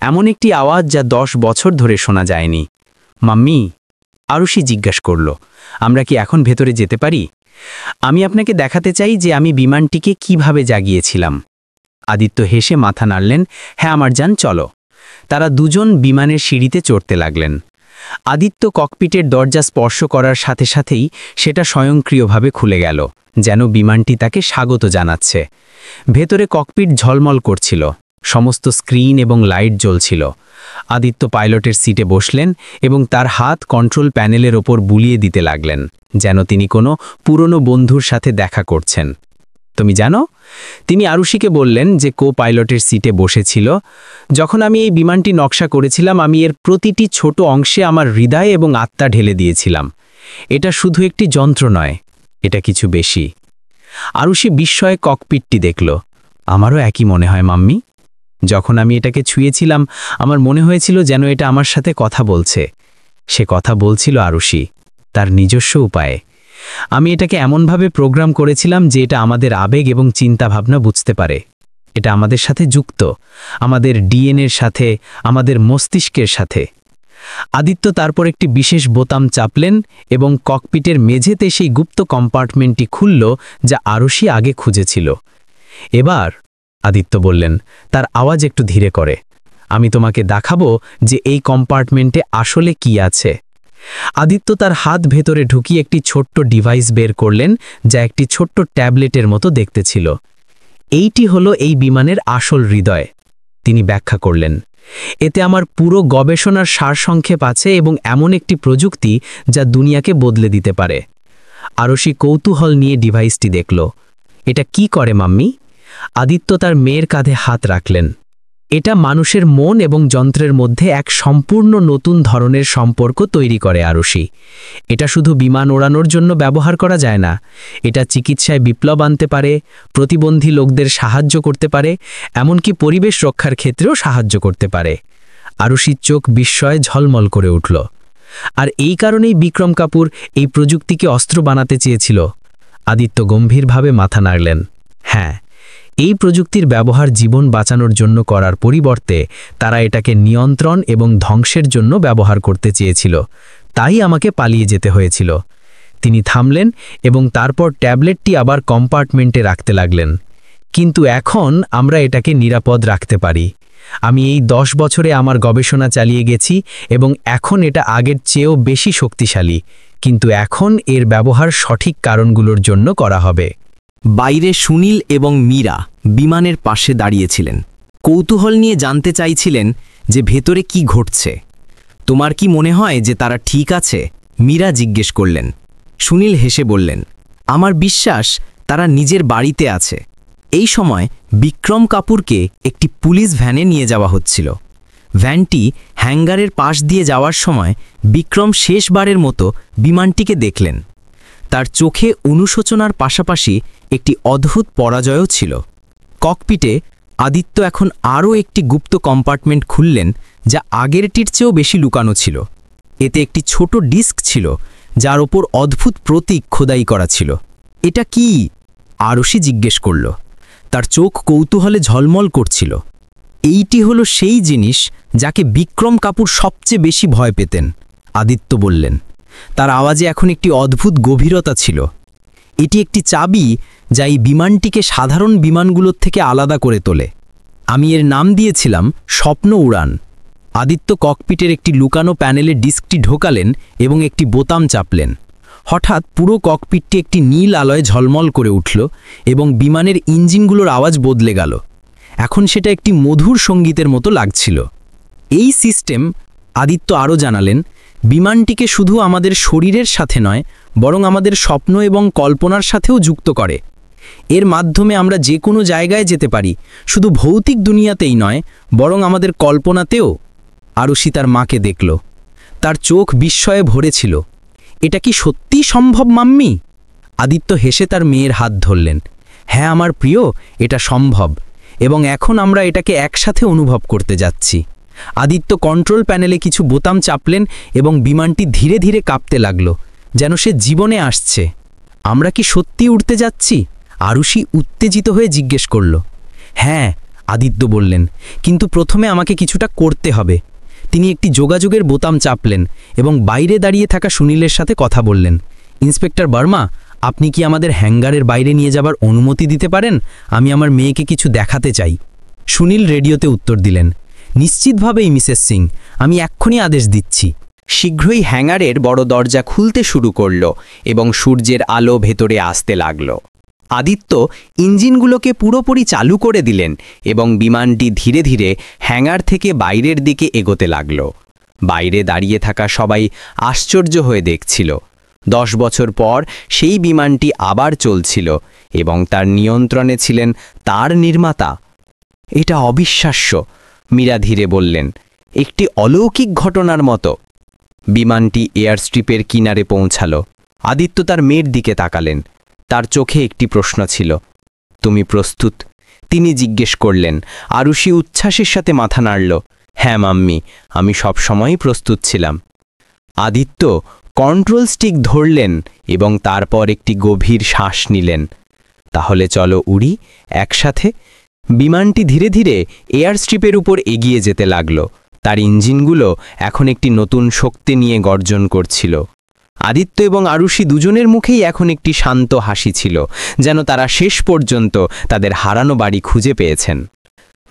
এমন একটি আওয়াজ যা 10 বছর ধরে শোনা যায়নি। মাম্মি, আরুষি জিজ্ঞাসা করল, আমরা কি এখন ভেতরে যেতে পারি? আমি আপনাকে দেখাতে চাই যে আমি বিমানটিকে কিভাবে জাগিয়েছিলাম। আদিত্য হেসে মাথা নাড়লেন, হ্যাঁ আমার জান, চলো। তারা 2জন বিমানের সিঁড়িতে চড়তে লাগলেন। আদিত্য ককপিটের দরজা স্পর্শ করার সাথে সাথেই সেটা স্বয়ংক্রিয়ভাবে খুলে গেল, যেন বিমানটি তাকে স্বাগত জানাচ্ছে। ভেতরে ককপিট ঝলমল করছিল, সমস্ত স্ক্রিন এবং লাইট জ্বলছিল। আদিত্য পাইলটের সিটে বসলেন এবং তার হাত কন্ট্রোল প্যানেলের ওপর বুলিয়ে দিতে লাগলেন, যেন তিনি কোনো পুরনো বন্ধুর সাথে দেখা করছেন। তুমি জানো, তিনি আরুষিকে বললেন, যে কো পাইলটের সিটে বসেছিল, যখন আমি এই বিমানটি নকশা করেছিলাম, আমি এর প্রতিটি ছোট অংশে আমার হৃদয় এবং আত্মা ঢেলে দিয়েছিলাম। এটা শুধু একটি যন্ত্র নয়, এটা কিছু বেশি। আরুষি বিস্ময়ে ককপিটটি দেখল। আমারও একই মনে হয় মাম্মি। যখন আমি এটাকে ছুঁয়েছিলাম, আমার মনে হয়েছিল যেন এটা আমার সাথে কথা বলছে। সে কথা বলছিল আরুষি, তার নিজস্ব উপায়ে। আমি এটাকে এমনভাবে প্রোগ্রাম করেছিলাম যে এটা আমাদের আবেগ এবং চিন্তাভাবনা বুঝতে পারে। এটা আমাদের সাথে যুক্ত, আমাদের ডিএনএর সাথে, আমাদের মস্তিষ্কের সাথে। আদিত্য তারপর একটি বিশেষ বোতাম চাপলেন এবং ককপিটের মেঝেতে সেই গুপ্ত কম্পার্টমেন্টটি খুলল যা আরশি আগে খুঁজেছিল। এবার আদিত্য বললেন, তার আওয়াজ একটু ধীরে করে, আমি তোমাকে দেখাবো যে এই কম্পার্টমেন্টে আসলে কি আছে। আদিত্য তার হাত ভেতরে ঢুকিয়ে একটি ছোট্ট ডিভাইস বের করলেন যা একটি ছোট্ট ট্যাবলেটের মতো দেখতে ছিল। এইটি হলো এই বিমানের আসল হৃদয়, তিনি ব্যাখ্যা করলেন। এতে আমার পুরো গবেষণার সারসংক্ষেপ আছে এবং এমন একটি প্রযুক্তি যা দুনিয়াকে বদলে দিতে পারে। আরশি কৌতূহল নিয়ে ডিভাইসটি দেখল। এটা কি করে মাম্মি? আদিত্য তার মেয়ের কাঁধে হাত রাখলেন। এটা মানুষের মন এবং যন্ত্রের মধ্যে এক সম্পূর্ণ নতুন ধরনের সম্পর্ক তৈরি করে আরশি। এটা শুধু বিমান ওড়ানোর জন্য ব্যবহার করা যায় না, এটা চিকিৎসায় বিপ্লব আনতে পারে, প্রতিবন্ধী লোকদের সাহায্য করতে পারে, এমনকি পরিবেশ রক্ষার ক্ষেত্রেও সাহায্য করতে পারে। আরশির চোখ বিস্ময়ে ঝলমল করে উঠল। আর এই কারণেই বিক্রম কাপুর এই প্রযুক্তিকে অস্ত্র বানাতে চেয়েছিল। আদিত্য গম্ভীরভাবে মাথা নাড়লেন। হ্যাঁ, এই প্রযুক্তির ব্যবহার জীবন বাঁচানোর জন্য করার পরিবর্তে তারা এটাকে নিয়ন্ত্রণ এবং ধ্বংসের জন্য ব্যবহার করতে চেয়েছিল। তাই আমাকে পালিয়ে যেতে হয়েছিল। তিনি থামলেন এবং তারপর ট্যাবলেটটি আবার কম্পার্টমেন্টে রাখতে লাগলেন। কিন্তু এখন আমরা এটাকে নিরাপদ রাখতে পারি। আমি এই 10 বছরে আমার গবেষণা চালিয়ে গেছি এবং এখন এটা আগের চেয়েও বেশি শক্তিশালী, কিন্তু এখন এর ব্যবহার সঠিক কারণগুলোর জন্য করা হবে। বাইরে সুনীল এবং মীরা বিমানের পাশে দাঁড়িয়েছিলেন, কৌতূহল নিয়ে জানতে চাইছিলেন যে ভেতরে কি ঘটছে। তোমার কি মনে হয় যে তারা ঠিক আছে? মীরা জিজ্ঞেস করলেন। সুনীল হেসে বললেন, আমার বিশ্বাস তারা নিজের বাড়িতে আছে। এই সময় বিক্রম কাপুরকে একটি পুলিশ ভ্যানে নিয়ে যাওয়া হচ্ছিল। ভ্যানটি হ্যাঙ্গারের পাশ দিয়ে যাওয়ার সময় বিক্রম শেষবারের মতো বিমানটিকে দেখলেন। তার চোখে অনুশোচনার পাশাপাশি একটি অদ্ভুত পরাজয়ও ছিল। ককপিটে আদিত্য এখন আরও একটি গুপ্ত কম্পার্টমেন্ট খুললেন যা আগেরটির চেয়েও বেশি লুকানো ছিল। এতে একটি ছোট ডিস্ক ছিল যার ওপর অদ্ভুত প্রতীক খোদাই করা ছিল। এটা কি? আরশি জিজ্ঞেস করল। তার চোখ কৌতূহলে ঝলমল করছিল। এইটি হলো সেই জিনিস যাকে বিক্রম কাপুর সবচেয়ে বেশি ভয় পেতেন, আদিত্য বললেন। তার আওয়াজে এখন একটি অদ্ভুত গভীরতা ছিল। এটি একটি চাবি যা এই বিমানটিকে সাধারণ বিমানগুলোর থেকে আলাদা করে তোলে। আমি এর নাম দিয়েছিলাম স্বপ্ন উড়ান। আদিত্য ককপিটের একটি লুকানো প্যানেলে ডিস্কটি ঢোকালেন এবং একটি বোতাম চাপলেন। হঠাৎ পুরো ককপিটটি একটি নীল আলোয় ঝলমল করে উঠল এবং বিমানের ইঞ্জিনগুলোর আওয়াজ বদলে গেল। এখন সেটা একটি মধুর সঙ্গীতের মতো লাগছিল। এই সিস্টেম, আদিত্য আরও জানালেন, বিমানটিকে শুধু আমাদের শরীরের সাথে নয় বরং আমাদের স্বপ্ন এবং কল্পনার সাথেও যুক্ত করে। এর মাধ্যমে আমরা যে কোনো জায়গায় যেতে পারি, শুধু ভৌতিক দুনিয়াতেই নয় বরং আমাদের কল্পনাতেও। আরশি তার মাকে দেখল। তার চোখ বিস্ময়ে ভরেছিল। এটা কি সত্যি সম্ভব মাম্মি? আদিত্য হেসে তার মেয়ের হাত ধরলেন। হ্যাঁ আমার প্রিয়, এটা সম্ভব এবং এখন আমরা এটাকে একসাথে অনুভব করতে যাচ্ছি। আদিত্য কন্ট্রোল প্যানেলে কিছু বোতাম চাপলেন এবং বিমানটি ধীরে ধীরে কাঁপতে লাগল, যেন সে জীবনে আসছে। আমরা কি সত্যি উড়তে যাচ্ছি? আরুষি উত্তেজিত হয়ে জিজ্ঞেস করল। হ্যাঁ, আদিত্য বললেন, কিন্তু প্রথমে আমাকে কিছুটা করতে হবে। তিনি একটি যোগাযোগের বোতাম চাপলেন এবং বাইরে দাঁড়িয়ে থাকা সুনীলের সাথে কথা বললেন। ইন্সপেক্টর বর্মা, আপনি কি আমাদের হ্যাঙ্গারের বাইরে নিয়ে যাবার অনুমতি দিতে পারেন? আমি আমার মেয়েকে কিছু দেখাতে চাই। সুনীল রেডিওতে উত্তর দিলেন, নিশ্চিতভাবেই মিসেস সিং, আমি এক্ষুনি আদেশ দিচ্ছি। শীঘ্রই হ্যাঙ্গারের বড় দরজা খুলতে শুরু করল এবং সূর্যের আলো ভেতরে আসতে লাগল। আদিত্য ইঞ্জিনগুলোকে পুরোপুরি চালু করে দিলেন এবং বিমানটি ধীরে ধীরে হ্যাঙ্গার থেকে বাইরের দিকে এগোতে লাগল। বাইরে দাঁড়িয়ে থাকা সবাই আশ্চর্য হয়ে দেখছিল। 10 বছর পর সেই বিমানটি আবার চলছিল এবং তার নিয়ন্ত্রণে ছিলেন তার নির্মাতা। এটা অবিশ্বাস্য, মীরা ধীরে বললেন, একটি অলৌকিক ঘটনার মতো। বিমানটি এয়ারস্ট্রিপের কিনারে পৌঁছালো। আদিত্য তার মেয়ের দিকে তাকালেন। তার চোখে একটি প্রশ্ন ছিল। তুমি প্রস্তুত? তিনি জিজ্ঞেস করলেন। আরুষি উচ্ছ্বাসের সাথে মাথা নাড়ল। হ্যাঁ মাম্মি, আমি সবসময়ই প্রস্তুত ছিলাম। আদিত্য কন্ট্রোল স্টিক ধরলেন এবং তারপর একটি গভীর শ্বাস নিলেন। তাহলে চলো উড়ি একসাথে। বিমানটি ধীরে ধীরে এয়ার স্ট্রিপের উপর এগিয়ে যেতে লাগল। তার ইঞ্জিনগুলো এখন একটি নতুন শক্তি নিয়ে গর্জন করছিল। আদিত্য এবং আরুষি দুজনের মুখেই এখন একটি শান্ত হাসি ছিল, যেন তারা শেষ পর্যন্ত তাদের হারানো বাড়ি খুঁজে পেয়েছেন।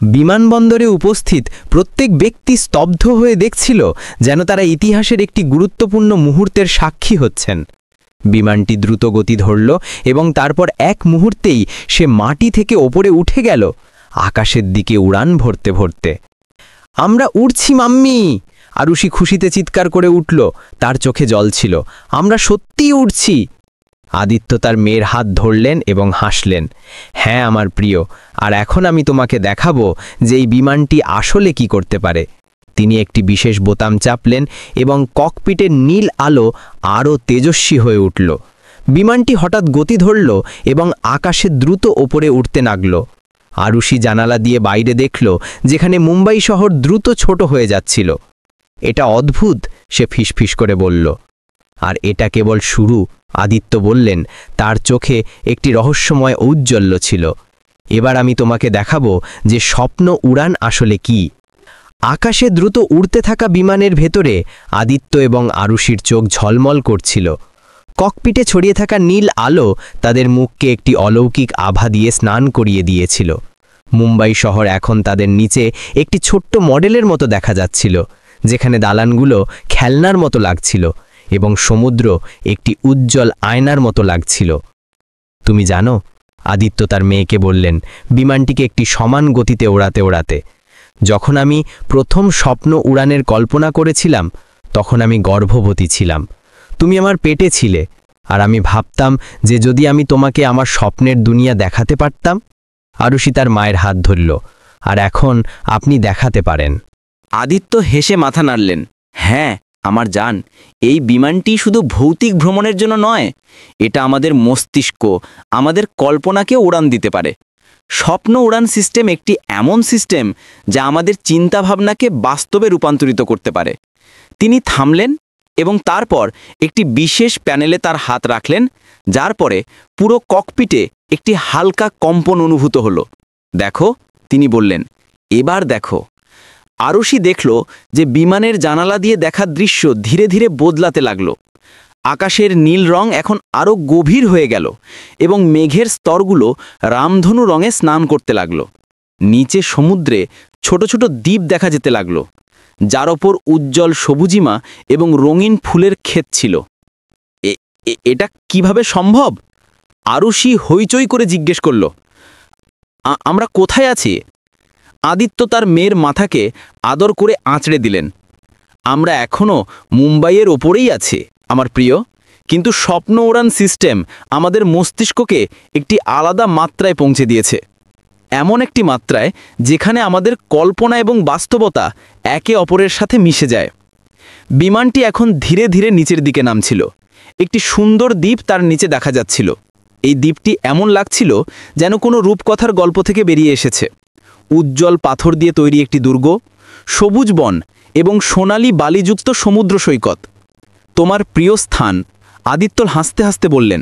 বিমানবন্দরে উপস্থিত প্রত্যেক ব্যক্তি স্তব্ধ হয়ে দেখছিল, যেন তারা ইতিহাসের একটি গুরুত্বপূর্ণ মুহূর্তের সাক্ষী হচ্ছেন। বিমানটি দ্রুত গতি ধরল এবং তারপর এক মুহূর্তেই সে মাটি থেকে ওপরে উঠে গেল, আকাশের দিকে উড়ান ভরতে ভরতে। আমরা উড়ছি মাম্মি! আরুষি খুশিতে চিৎকার করে উঠল, তার চোখে জল ছিল। আমরা সত্যিই উড়ছি! আদিত্য তার মেয়ের হাত ধরলেন এবং হাসলেন। হ্যাঁ আমার প্রিয়, আর এখন আমি তোমাকে দেখাবো যে এই বিমানটি আসলে কি করতে পারে। তিনি একটি বিশেষ বোতাম চাপলেন এবং ককপিটের নীল আলো আরও তেজস্বী হয়ে উঠল। বিমানটি হঠাৎ গতি ধরল এবং আকাশে দ্রুত ওপরে উঠতে লাগল। আরুষি জানালা দিয়ে বাইরে দেখল, যেখানে মুম্বাই শহর দ্রুত ছোট হয়ে যাচ্ছিল। এটা অদ্ভুত, সে ফিসফিস করে বলল। আর এটা কেবল শুরু, আদিত্য বললেন। তার চোখে একটি রহস্যময় ঔজ্জ্বল্য ছিল। এবার আমি তোমাকে দেখাবো যে স্বপ্ন উড়ান আসলে কি। আকাশে দ্রুত উড়তে থাকা বিমানের ভেতরে আদিত্য এবং আরুষির চোখ ঝলমল করছিল। ককপিটে ছড়িয়ে থাকা নীল আলো তাদের মুখকে একটি অলৌকিক আভা দিয়ে স্নান করিয়ে দিয়েছিল। মুম্বাই শহর এখন তাদের নিচে একটি ছোট্ট মডেলের মতো দেখা যাচ্ছিল, যেখানে দালানগুলো খেলনার মতো লাগছিল এবং সমুদ্র একটি উজ্জ্বল আয়নার মতো লাগছিল। তুমি জানো, আদিত্য তার মেয়েকে বললেন, বিমানটিকে একটি সমান গতিতে ওড়াতে ওড়াতে, যখন আমি প্রথম স্বপ্ন উড়ানের কল্পনা করেছিলাম তখন আমি গর্ভবতী ছিলাম। তুমি আমার পেটে ছিলে, আর আমি ভাবতাম যে যদি আমি তোমাকে আমার স্বপ্নের দুনিয়া দেখাতে পারতাম। আরুষি তার মায়ের হাত ধরল। আর এখন আপনি দেখাতে পারেন। আদিত্য হেসে মাথা নাড়লেন। হ্যাঁ আমার জান, এই বিমানটি শুধু ভৌতিক ভ্রমণের জন্য নয়, এটা আমাদের মস্তিষ্ক, আমাদের কল্পনাকে উড়ান দিতে পারে। স্বপ্ন উড়ান সিস্টেম একটি এমন সিস্টেম যা আমাদের চিন্তাভাবনাকে বাস্তবে রূপান্তরিত করতে পারে। তিনি থামলেন এবং তারপর একটি বিশেষ প্যানেলে তার হাত রাখলেন, যার পরে পুরো ককপিটে একটি হালকা কম্পন অনুভূত হলো। দেখো, তিনি বললেন, এবার দেখো। আরুষি দেখল যে বিমানের জানালা দিয়ে দেখা দৃশ্য ধীরে ধীরে বদলাতে লাগল। আকাশের নীল রং এখন আরও গভীর হয়ে গেল এবং মেঘের স্তরগুলো রামধনু রঙে স্নান করতে লাগল। নিচে সমুদ্রে ছোট ছোট দ্বীপ দেখা যেতে লাগল, যার ওপর উজ্জ্বল সবুজিমা এবং রঙিন ফুলের ক্ষেত ছিল। এটা কিভাবে সম্ভব? আরুষি হইচই করে জিজ্ঞেস করল। আমরা কোথায় আছি? আদিত্য তার মেয়ের মাথাকে আদর করে আঁচড়ে দিলেন। আমরা এখনও মুম্বাইয়ের ওপরেই আছি আমার প্রিয়, কিন্তু স্বপ্ন উড়ান সিস্টেম আমাদের মস্তিষ্ককে একটি আলাদা মাত্রায় পৌঁছে দিয়েছে, এমন একটি মাত্রায় যেখানে আমাদের কল্পনা এবং বাস্তবতা একে অপরের সাথে মিশে যায়। বিমানটি এখন ধীরে ধীরে নিচের দিকে নামছিল। একটি সুন্দর দ্বীপ তার নিচে দেখা যাচ্ছিল। এই দ্বীপটি এমন লাগছিল যেন কোনো রূপকথার গল্প থেকে বেরিয়ে এসেছে। উজ্জ্বল পাথর দিয়ে তৈরি একটি দুর্গ, সবুজ বন এবং সোনালি বালিযুক্ত সমুদ্র সৈকত। তোমার প্রিয় স্থান, আদিত্য হাসতে হাসতে বললেন।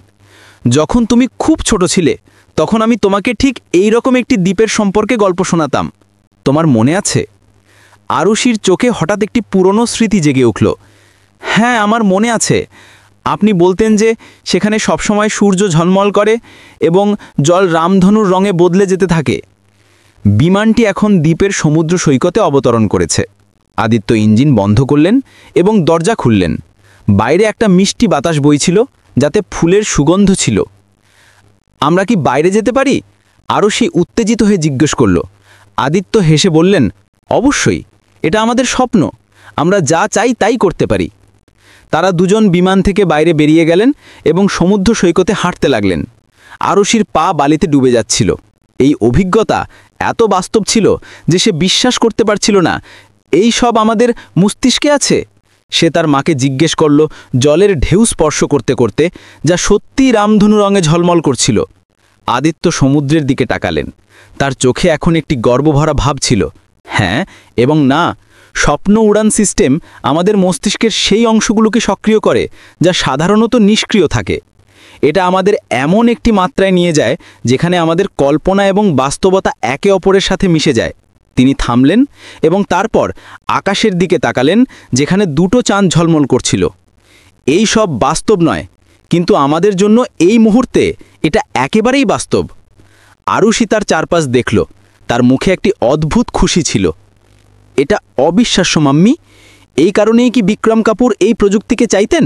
যখন তুমি খুব ছোট ছিলে তখন আমি তোমাকে ঠিক এই রকম একটি দ্বীপের সম্পর্কে গল্প শোনাতাম, তোমার মনে আছে? আরুষির চোখে হঠাৎ একটি পুরনো স্মৃতি জেগে উঠল। হ্যাঁ আমার মনে আছে। আপনি বলতেন যে সেখানে সবসময় সূর্য ঝলমল করে এবং জল রামধনুর রঙে বদলে যেতে থাকে। বিমানটি এখন দ্বীপের সমুদ্র সৈকতে অবতরণ করেছে। আদিত্য ইঞ্জিন বন্ধ করলেন এবং দরজা খুললেন। বাইরে একটা মিষ্টি বাতাস বইছিল, যাতে ফুলের সুগন্ধ ছিল। আমরা কি বাইরে যেতে পারি? আরুষি উত্তেজিত হয়ে জিজ্ঞেস করল। আদিত্য হেসে বললেন, অবশ্যই, এটা আমাদের স্বপ্ন, আমরা যা চাই তাই করতে পারি। তারা দুজন বিমান থেকে বাইরে বেরিয়ে গেলেন এবং সমুদ্র সৈকতে হাঁটতে লাগলেন। আরুষির পা বালিতে ডুবে যাচ্ছিল। এই অভিজ্ঞতা এত বাস্তব ছিল যে সে বিশ্বাস করতে পারছিল না এই সব আমাদের মস্তিষ্কে আছে। সে তার মাকে জিজ্ঞেস করল, জলের ঢেউ স্পর্শ করতে করতে, যা সত্যিই রামধনু রঙে ঝলমল করছিল। আদিত্য সমুদ্রের দিকে তাকালেন। তার চোখে এখন একটি গর্বভরা ভাব ছিল। হ্যাঁ এবং না, স্বপ্ন উড়ান সিস্টেম আমাদের মস্তিষ্কের সেই অংশগুলোকে সক্রিয় করে যা সাধারণত নিষ্ক্রিয় থাকে। এটা আমাদের এমন একটি মাত্রায় নিয়ে যায় যেখানে আমাদের কল্পনা এবং বাস্তবতা একে অপরের সাথে মিশে যায়। তিনি থামলেন এবং তারপর আকাশের দিকে তাকালেন, যেখানে দুটো চাঁদ ঝলমল করছিল। এই সব বাস্তব নয়, কিন্তু আমাদের জন্য এই মুহূর্তে এটা একেবারেই বাস্তব। আরুষি তার চারপাশ দেখল, তার মুখে একটি অদ্ভুত খুশি ছিল। এটা অবিশ্বাস্য মাম্মি, এই কারণেই কি বিক্রম কাপুর এই প্রযুক্তিকে চাইতেন?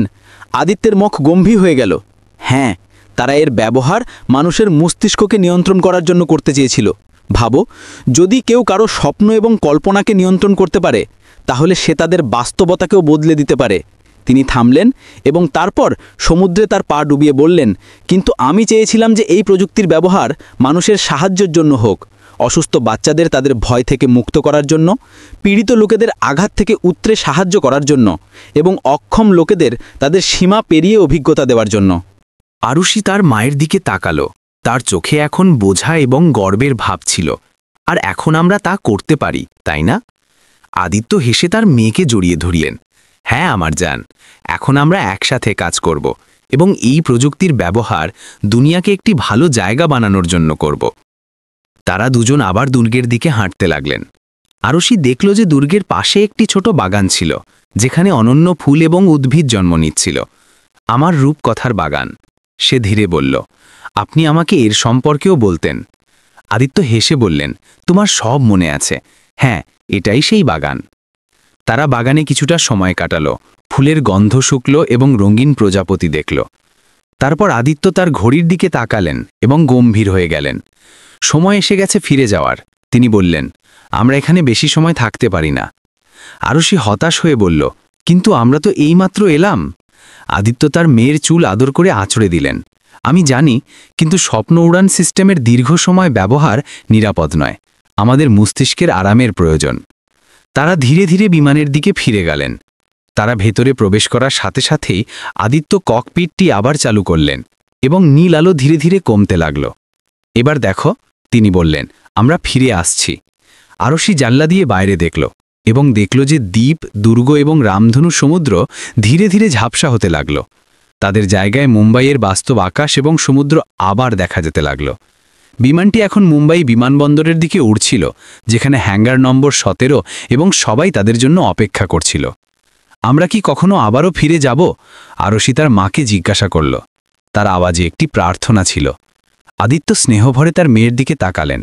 আদিত্যের মুখ গম্ভীর হয়ে গেল। হ্যাঁ, তারা এর ব্যবহার মানুষের মস্তিষ্ককে নিয়ন্ত্রণ করার জন্য করতে চেয়েছিল। ভাবো, যদি কেউ কারো স্বপ্ন এবং কল্পনাকে নিয়ন্ত্রণ করতে পারে, তাহলে সে তাদের বাস্তবতাকেও বদলে দিতে পারে। তিনি থামলেন এবং তারপর সমুদ্রে তার পা ডুবিয়ে বললেন, কিন্তু আমি চেয়েছিলাম যে এই প্রযুক্তির ব্যবহার মানুষের সাহায্যের জন্য হোক, অসুস্থ বাচ্চাদের তাদের ভয় থেকে মুক্ত করার জন্য, পীড়িত লোকেদের আঘাত থেকে উতরে সাহায্য করার জন্য, এবং অক্ষম লোকেদের তাদের সীমা পেরিয়ে অভিজ্ঞতা দেওয়ার জন্য। আরুষি তার মায়ের দিকে তাকালো। তার চোখে এখন বোঝা এবং গর্বের ভাব ছিল। আর এখন আমরা তা করতে পারি, তাই না? আদিত্য হেসে তার মেয়েকে জড়িয়ে ধরলেন। হ্যাঁ আমার জান, এখন আমরা একসাথে কাজ করব এবং এই প্রযুক্তির ব্যবহার দুনিয়াকে একটি ভালো জায়গা বানানোর জন্য করব। তারা দুজন আবার দুর্গের দিকে হাঁটতে লাগলেন। আরুষি দেখল যে দুর্গের পাশে একটি ছোট বাগান ছিল, যেখানে অনন্য ফুল এবং উদ্ভিদ জন্ম নিচ্ছিল। আমার রূপকথার বাগান, সে ধীরে বলল। আপনি আমাকে এর সম্পর্কেও বলতেন। আদিত্য হেসে বললেন, তোমার সব মনে আছে। হ্যাঁ, এটাই সেই বাগান। তারা বাগানে কিছুটা সময় কাটালো, ফুলের গন্ধ শুকল এবং রঙিন প্রজাপতি দেখল। তারপর আদিত্য তার ঘড়ির দিকে তাকালেন এবং গম্ভীর হয়ে গেলেন। সময় এসে গেছে ফিরে যাওয়ার। তিনি বললেন, আমরা এখানে বেশি সময় থাকতে পারি না। আরুষি হতাশ হয়ে বলল, কিন্তু আমরা তো এইমাত্র এলাম। আদিত্য তার মেয়ের চুল আদর করে আঁচড়ে দিলেন। আমি জানি, কিন্তু স্বপ্ন উড়ান সিস্টেমের দীর্ঘ সময় ব্যবহার নিরাপদ নয়। আমাদের মস্তিষ্কের আরামের প্রয়োজন। তারা ধীরে ধীরে বিমানের দিকে ফিরে গেলেন। তারা ভেতরে প্রবেশ করার সাথে সাথেই আদিত্য ককপিটটি আবার চালু করলেন এবং নীল আলো ধীরে ধীরে কমতে লাগল। এবার দেখো, তিনি বললেন, আমরা ফিরে আসছি। আরুষি জানলা দিয়ে বাইরে দেখল এবং দেখল যে দ্বীপ, দুর্গ এবং রামধনু সমুদ্র ধীরে ধীরে ঝাপসা হতে লাগল। তাদের জায়গায় মুম্বাইয়ের বাস্তব আকাশ এবং সমুদ্র আবার দেখা যেতে লাগল। বিমানটি এখন মুম্বাই বিমানবন্দরের দিকে উড়ছিল, যেখানে হ্যাঙ্গার নম্বর 17 এবং সবাই তাদের জন্য অপেক্ষা করছিল। আমরা কি কখনো আবারও ফিরে যাব? আরুষি তার মাকে জিজ্ঞাসা করল। তার আওয়াজে একটি প্রার্থনা ছিল। আদিত্য স্নেহভরে তার মেয়ের দিকে তাকালেন।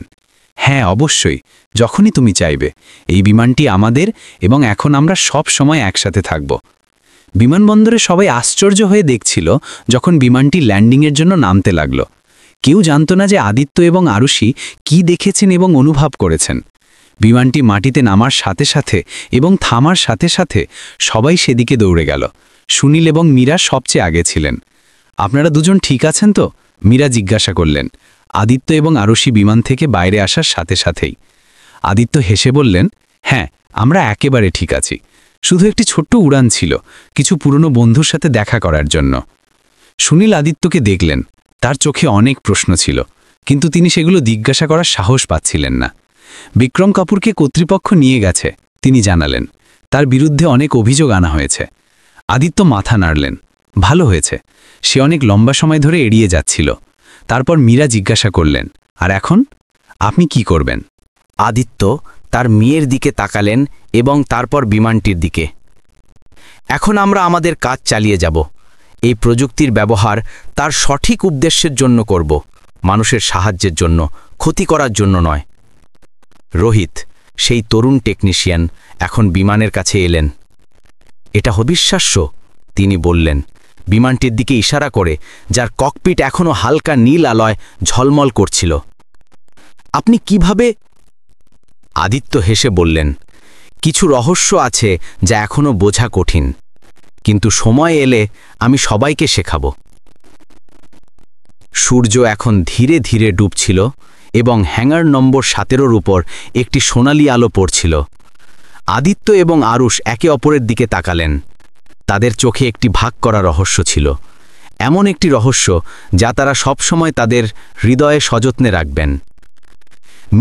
হ্যাঁ, অবশ্যই, যখনই তুমি চাইবে। এই বিমানটি আমাদের এবং এখন আমরা সব সময় একসাথে থাকব। বিমানবন্দরে সবাই আশ্চর্য হয়ে দেখছিল যখন বিমানটি ল্যান্ডিংয়ের জন্য নামতে লাগল। কেউ জানত না যে আদিত্য এবং আরুষি কি দেখেছেন এবং অনুভব করেছেন। বিমানটি মাটিতে নামার সাথে সাথে এবং থামার সাথে সাথে সবাই সেদিকে দৌড়ে গেল। সুনীল এবং মীরা সবচেয়ে আগে ছিলেন। আপনারা দুজন ঠিক আছেন তো? মীরা জিজ্ঞাসা করলেন আদিত্য এবং আরুষি বিমান থেকে বাইরে আসার সাথে সাথেই। আদিত্য হেসে বললেন, হ্যাঁ, আমরা একেবারে ঠিক আছি। শুধু একটি ছোট্ট উড়ান ছিল, কিছু পুরনো বন্ধুর সাথে দেখা করার জন্য। সুনীল আদিত্যকে দেখলেন। তার চোখে অনেক প্রশ্ন ছিল, কিন্তু তিনি সেগুলো জিজ্ঞাসা করার সাহস পাচ্ছিলেন না। বিক্রম কাপুরকে কর্তৃপক্ষ নিয়ে গেছে, তিনি জানালেন। তার বিরুদ্ধে অনেক অভিযোগ আনা হয়েছে। আদিত্য মাথা নাড়লেন। ভালো হয়েছে, সে অনেক লম্বা সময় ধরে এড়িয়ে যাচ্ছিল। তারপর মীরা জিজ্ঞাসা করলেন, আর এখন আপনি কি করবেন? আদিত্য তার মেয়ের দিকে তাকালেন এবং তারপর বিমানটির দিকে। এখন আমরা আমাদের কাজ চালিয়ে যাব। এই প্রযুক্তির ব্যবহার তার সঠিক উদ্দেশ্যের জন্য করব, মানুষের সাহায্যের জন্য, ক্ষতি করার জন্য নয়। রোহিত, সেই তরুণ টেকনিশিয়ান, এখন বিমানের কাছে এলেন। এটা অবিশ্বাস্য, তিনি বললেন, বিমানটির দিকে ইশারা করে, যার ককপিট এখনও হালকা নীল আলোয় ঝলমল করছিল। আপনি কিভাবে? আদিত্য হেসে বললেন, কিছু রহস্য আছে যা এখনও বোঝা কঠিন, কিন্তু সময় এলে আমি সবাইকে শেখাব। সূর্য এখন ধীরে ধীরে ডুবছিল এবং হ্যাঙ্গার নম্বর 17 উপর একটি সোনালি আলো পড়ছিল। আদিত্য এবং আরুষ একে অপরের দিকে তাকালেন। তাদের চোখে একটি ভাগ করা রহস্য ছিল, এমন একটি রহস্য যা তারা সবসময় তাদের হৃদয়ে সযত্নে রাখবেন।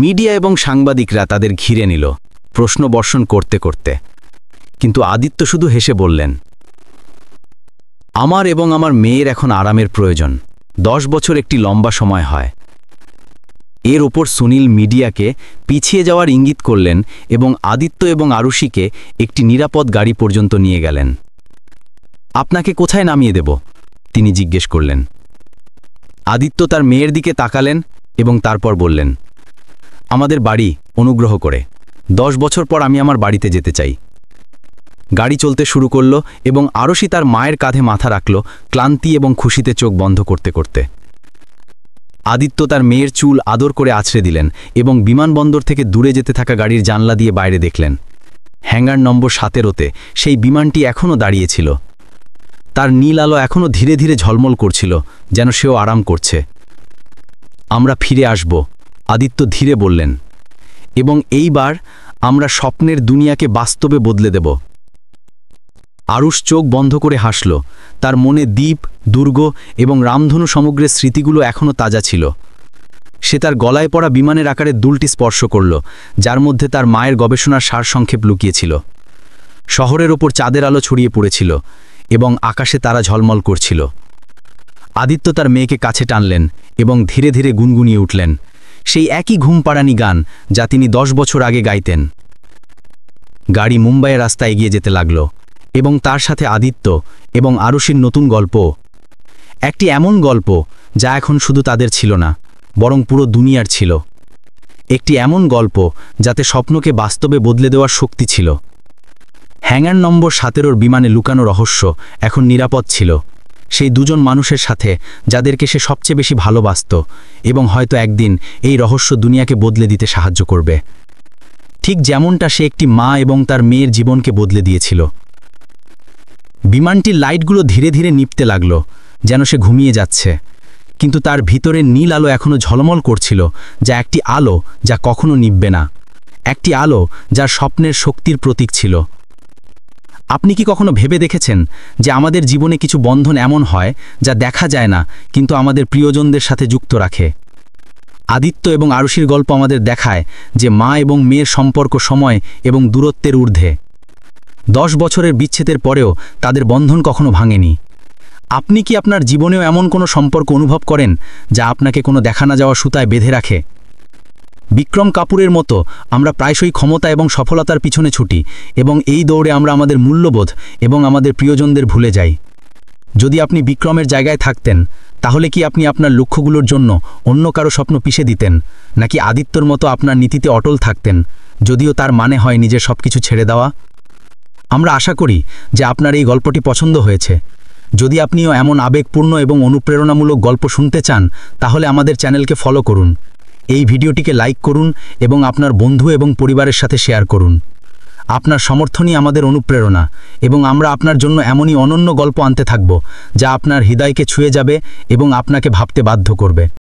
মিডিয়া এবং সাংবাদিকরা তাদের ঘিরে নিল, প্রশ্ন বর্ষণ করতে করতে, কিন্তু আদিত্য শুধু হেসে বললেন, আমার এবং আমার মেয়ের এখন আরামের প্রয়োজন। 10 বছর একটি লম্বা সময় হয়। এর ওপর সুনীল মিডিয়াকে পিছিয়ে যাওয়ার ইঙ্গিত করলেন এবং আদিত্য এবং আরুষিকে একটি নিরাপদ গাড়ি পর্যন্ত নিয়ে গেলেন। আপনাকে কোথায় নামিয়ে দেব? তিনি জিজ্ঞেস করলেন। আদিত্য তার মেয়ের দিকে তাকালেন এবং তারপর বললেন, আমাদের বাড়ি, অনুগ্রহ করে। 10 বছর পর আমি আমার বাড়িতে যেতে চাই। গাড়ি চলতে শুরু করল এবং আরুষি তার মায়ের কাঁধে মাথা রাখল, ক্লান্তি এবং খুশিতে চোখ বন্ধ করতে করতে। আদিত্য তার মেয়ের চুল আদর করে আছড়ে দিলেন এবং বিমানবন্দর থেকে দূরে যেতে থাকা গাড়ির জানলা দিয়ে বাইরে দেখলেন। হ্যাঙ্গার নম্বর 17-তে সেই বিমানটি এখনও দাঁড়িয়েছিল। তার নীল আলো এখনও ধীরে ধীরে ঝলমল করছিল, যেন সেও আরাম করছে। আমরা ফিরে আসব, আদিত্য ধীরে বললেন, এবং এইবার আমরা স্বপ্নের দুনিয়াকে বাস্তবে বদলে দেব। আরুষ চোখ বন্ধ করে হাসল। তার মনে দ্বীপ, দুর্গ এবং রামধনু সমগ্রের স্মৃতিগুলো এখনও তাজা ছিল। সে তার গলায় পড়া বিমানের আকারে দুলটি স্পর্শ করল, যার মধ্যে তার মায়ের গবেষণার সারসংক্ষেপ লুকিয়েছিল। শহরের ওপর চাঁদের আলো ছড়িয়ে পড়েছিল এবং আকাশে তারা ঝলমল করছিল। আদিত্য তার মেয়েকে কাছে টানলেন এবং ধীরে ধীরে গুনগুনিয়ে উঠলেন, সেই একই ঘুমপাড়ানি গান যা তিনি 10 বছর আগে গাইতেন। গাড়ি মুম্বাইয়ের রাস্তায় এগিয়ে যেতে লাগল এবং তার সাথে আদিত্য এবং আরুষির নতুন গল্প। একটি এমন গল্প যা এখন শুধু তাদের ছিল না, বরং পুরো দুনিয়ার ছিল। একটি এমন গল্প যাতে স্বপ্নকে বাস্তবে বদলে দেওয়ার শক্তি ছিল। হ্যাঙ্গার নম্বর 17-র বিমানে লুকানো রহস্য এখন নিরাপদ ছিল, সেই দুজন মানুষের সাথে যাদেরকে সে সবচেয়ে বেশি ভালোবাসত, এবং হয়তো একদিন এই রহস্য দুনিয়াকে বদলে দিতে সাহায্য করবে, ঠিক যেমনটা সে একটি মা এবং তার মেয়ের জীবনকে বদলে দিয়েছিল। বিমানটির লাইটগুলো ধীরে ধীরে নিভতে লাগল, যেন সে ঘুমিয়ে যাচ্ছে, কিন্তু তার ভিতরের নীল আলো এখনও ঝলমল করছিল, যা একটি আলো যা কখনো নিভবে না, একটি আলো যার স্বপ্নের শক্তির প্রতীক ছিল। আপনি কি কখনো ভেবে দেখেছেন যে আমাদের জীবনে কিছু বন্ধন এমন হয় যা দেখা যায় না কিন্তু আমাদের প্রিয়জনদের সাথে যুক্ত রাখে? আদিত্য এবং আরুষির গল্প আমাদের দেখায় যে মা এবং মেয়ের সম্পর্ক সময় এবং দূরত্বের ঊর্ধ্বে। 10 বছরের বিচ্ছেদের পরেও তাদের বন্ধন কখনো ভাঙেনি। আপনি কি আপনার জীবনেও এমন কোনো সম্পর্ক অনুভব করেন যা আপনাকে কোনো দেখা না যাওয়া সুতায় বেঁধে রাখে? বিক্রম কাপুরের মতো আমরা প্রায়শই ক্ষমতা এবং সফলতার পিছনে ছুটি, এবং এই দৌড়ে আমরা আমাদের মূল্যবোধ এবং আমাদের প্রিয়জনদের ভুলে যাই। যদি আপনি বিক্রমের জায়গায় থাকতেন, তাহলে কি আপনি আপনার লক্ষ্যগুলোর জন্য অন্য কারো স্বপ্ন পিষে দিতেন, নাকি আদিত্যর মতো আপনার নীতিতে অটল থাকতেন, যদিও তার মানে হয় নিজের সবকিছু ছেড়ে দেওয়া? আমরা আশা করি যে আপনার এই গল্পটি পছন্দ হয়েছে। যদি আপনিও এমন আবেগপূর্ণ এবং অনুপ্রেরণামূলক গল্প শুনতে চান, তাহলে আমাদের চ্যানেলকে ফলো করুন, এই ভিডিওটিকে লাইক করুন এবং আপনার বন্ধু এবং পরিবারের সাথে শেয়ার করুন। আপনার সমর্থনই আমাদের অনুপ্রেরণা, এবং আমরা আপনার জন্য এমনই অনন্য গল্প আনতে থাকব যা আপনার হৃদয়কে ছুঁয়ে যাবে এবং আপনাকে ভাবতে বাধ্য করবে।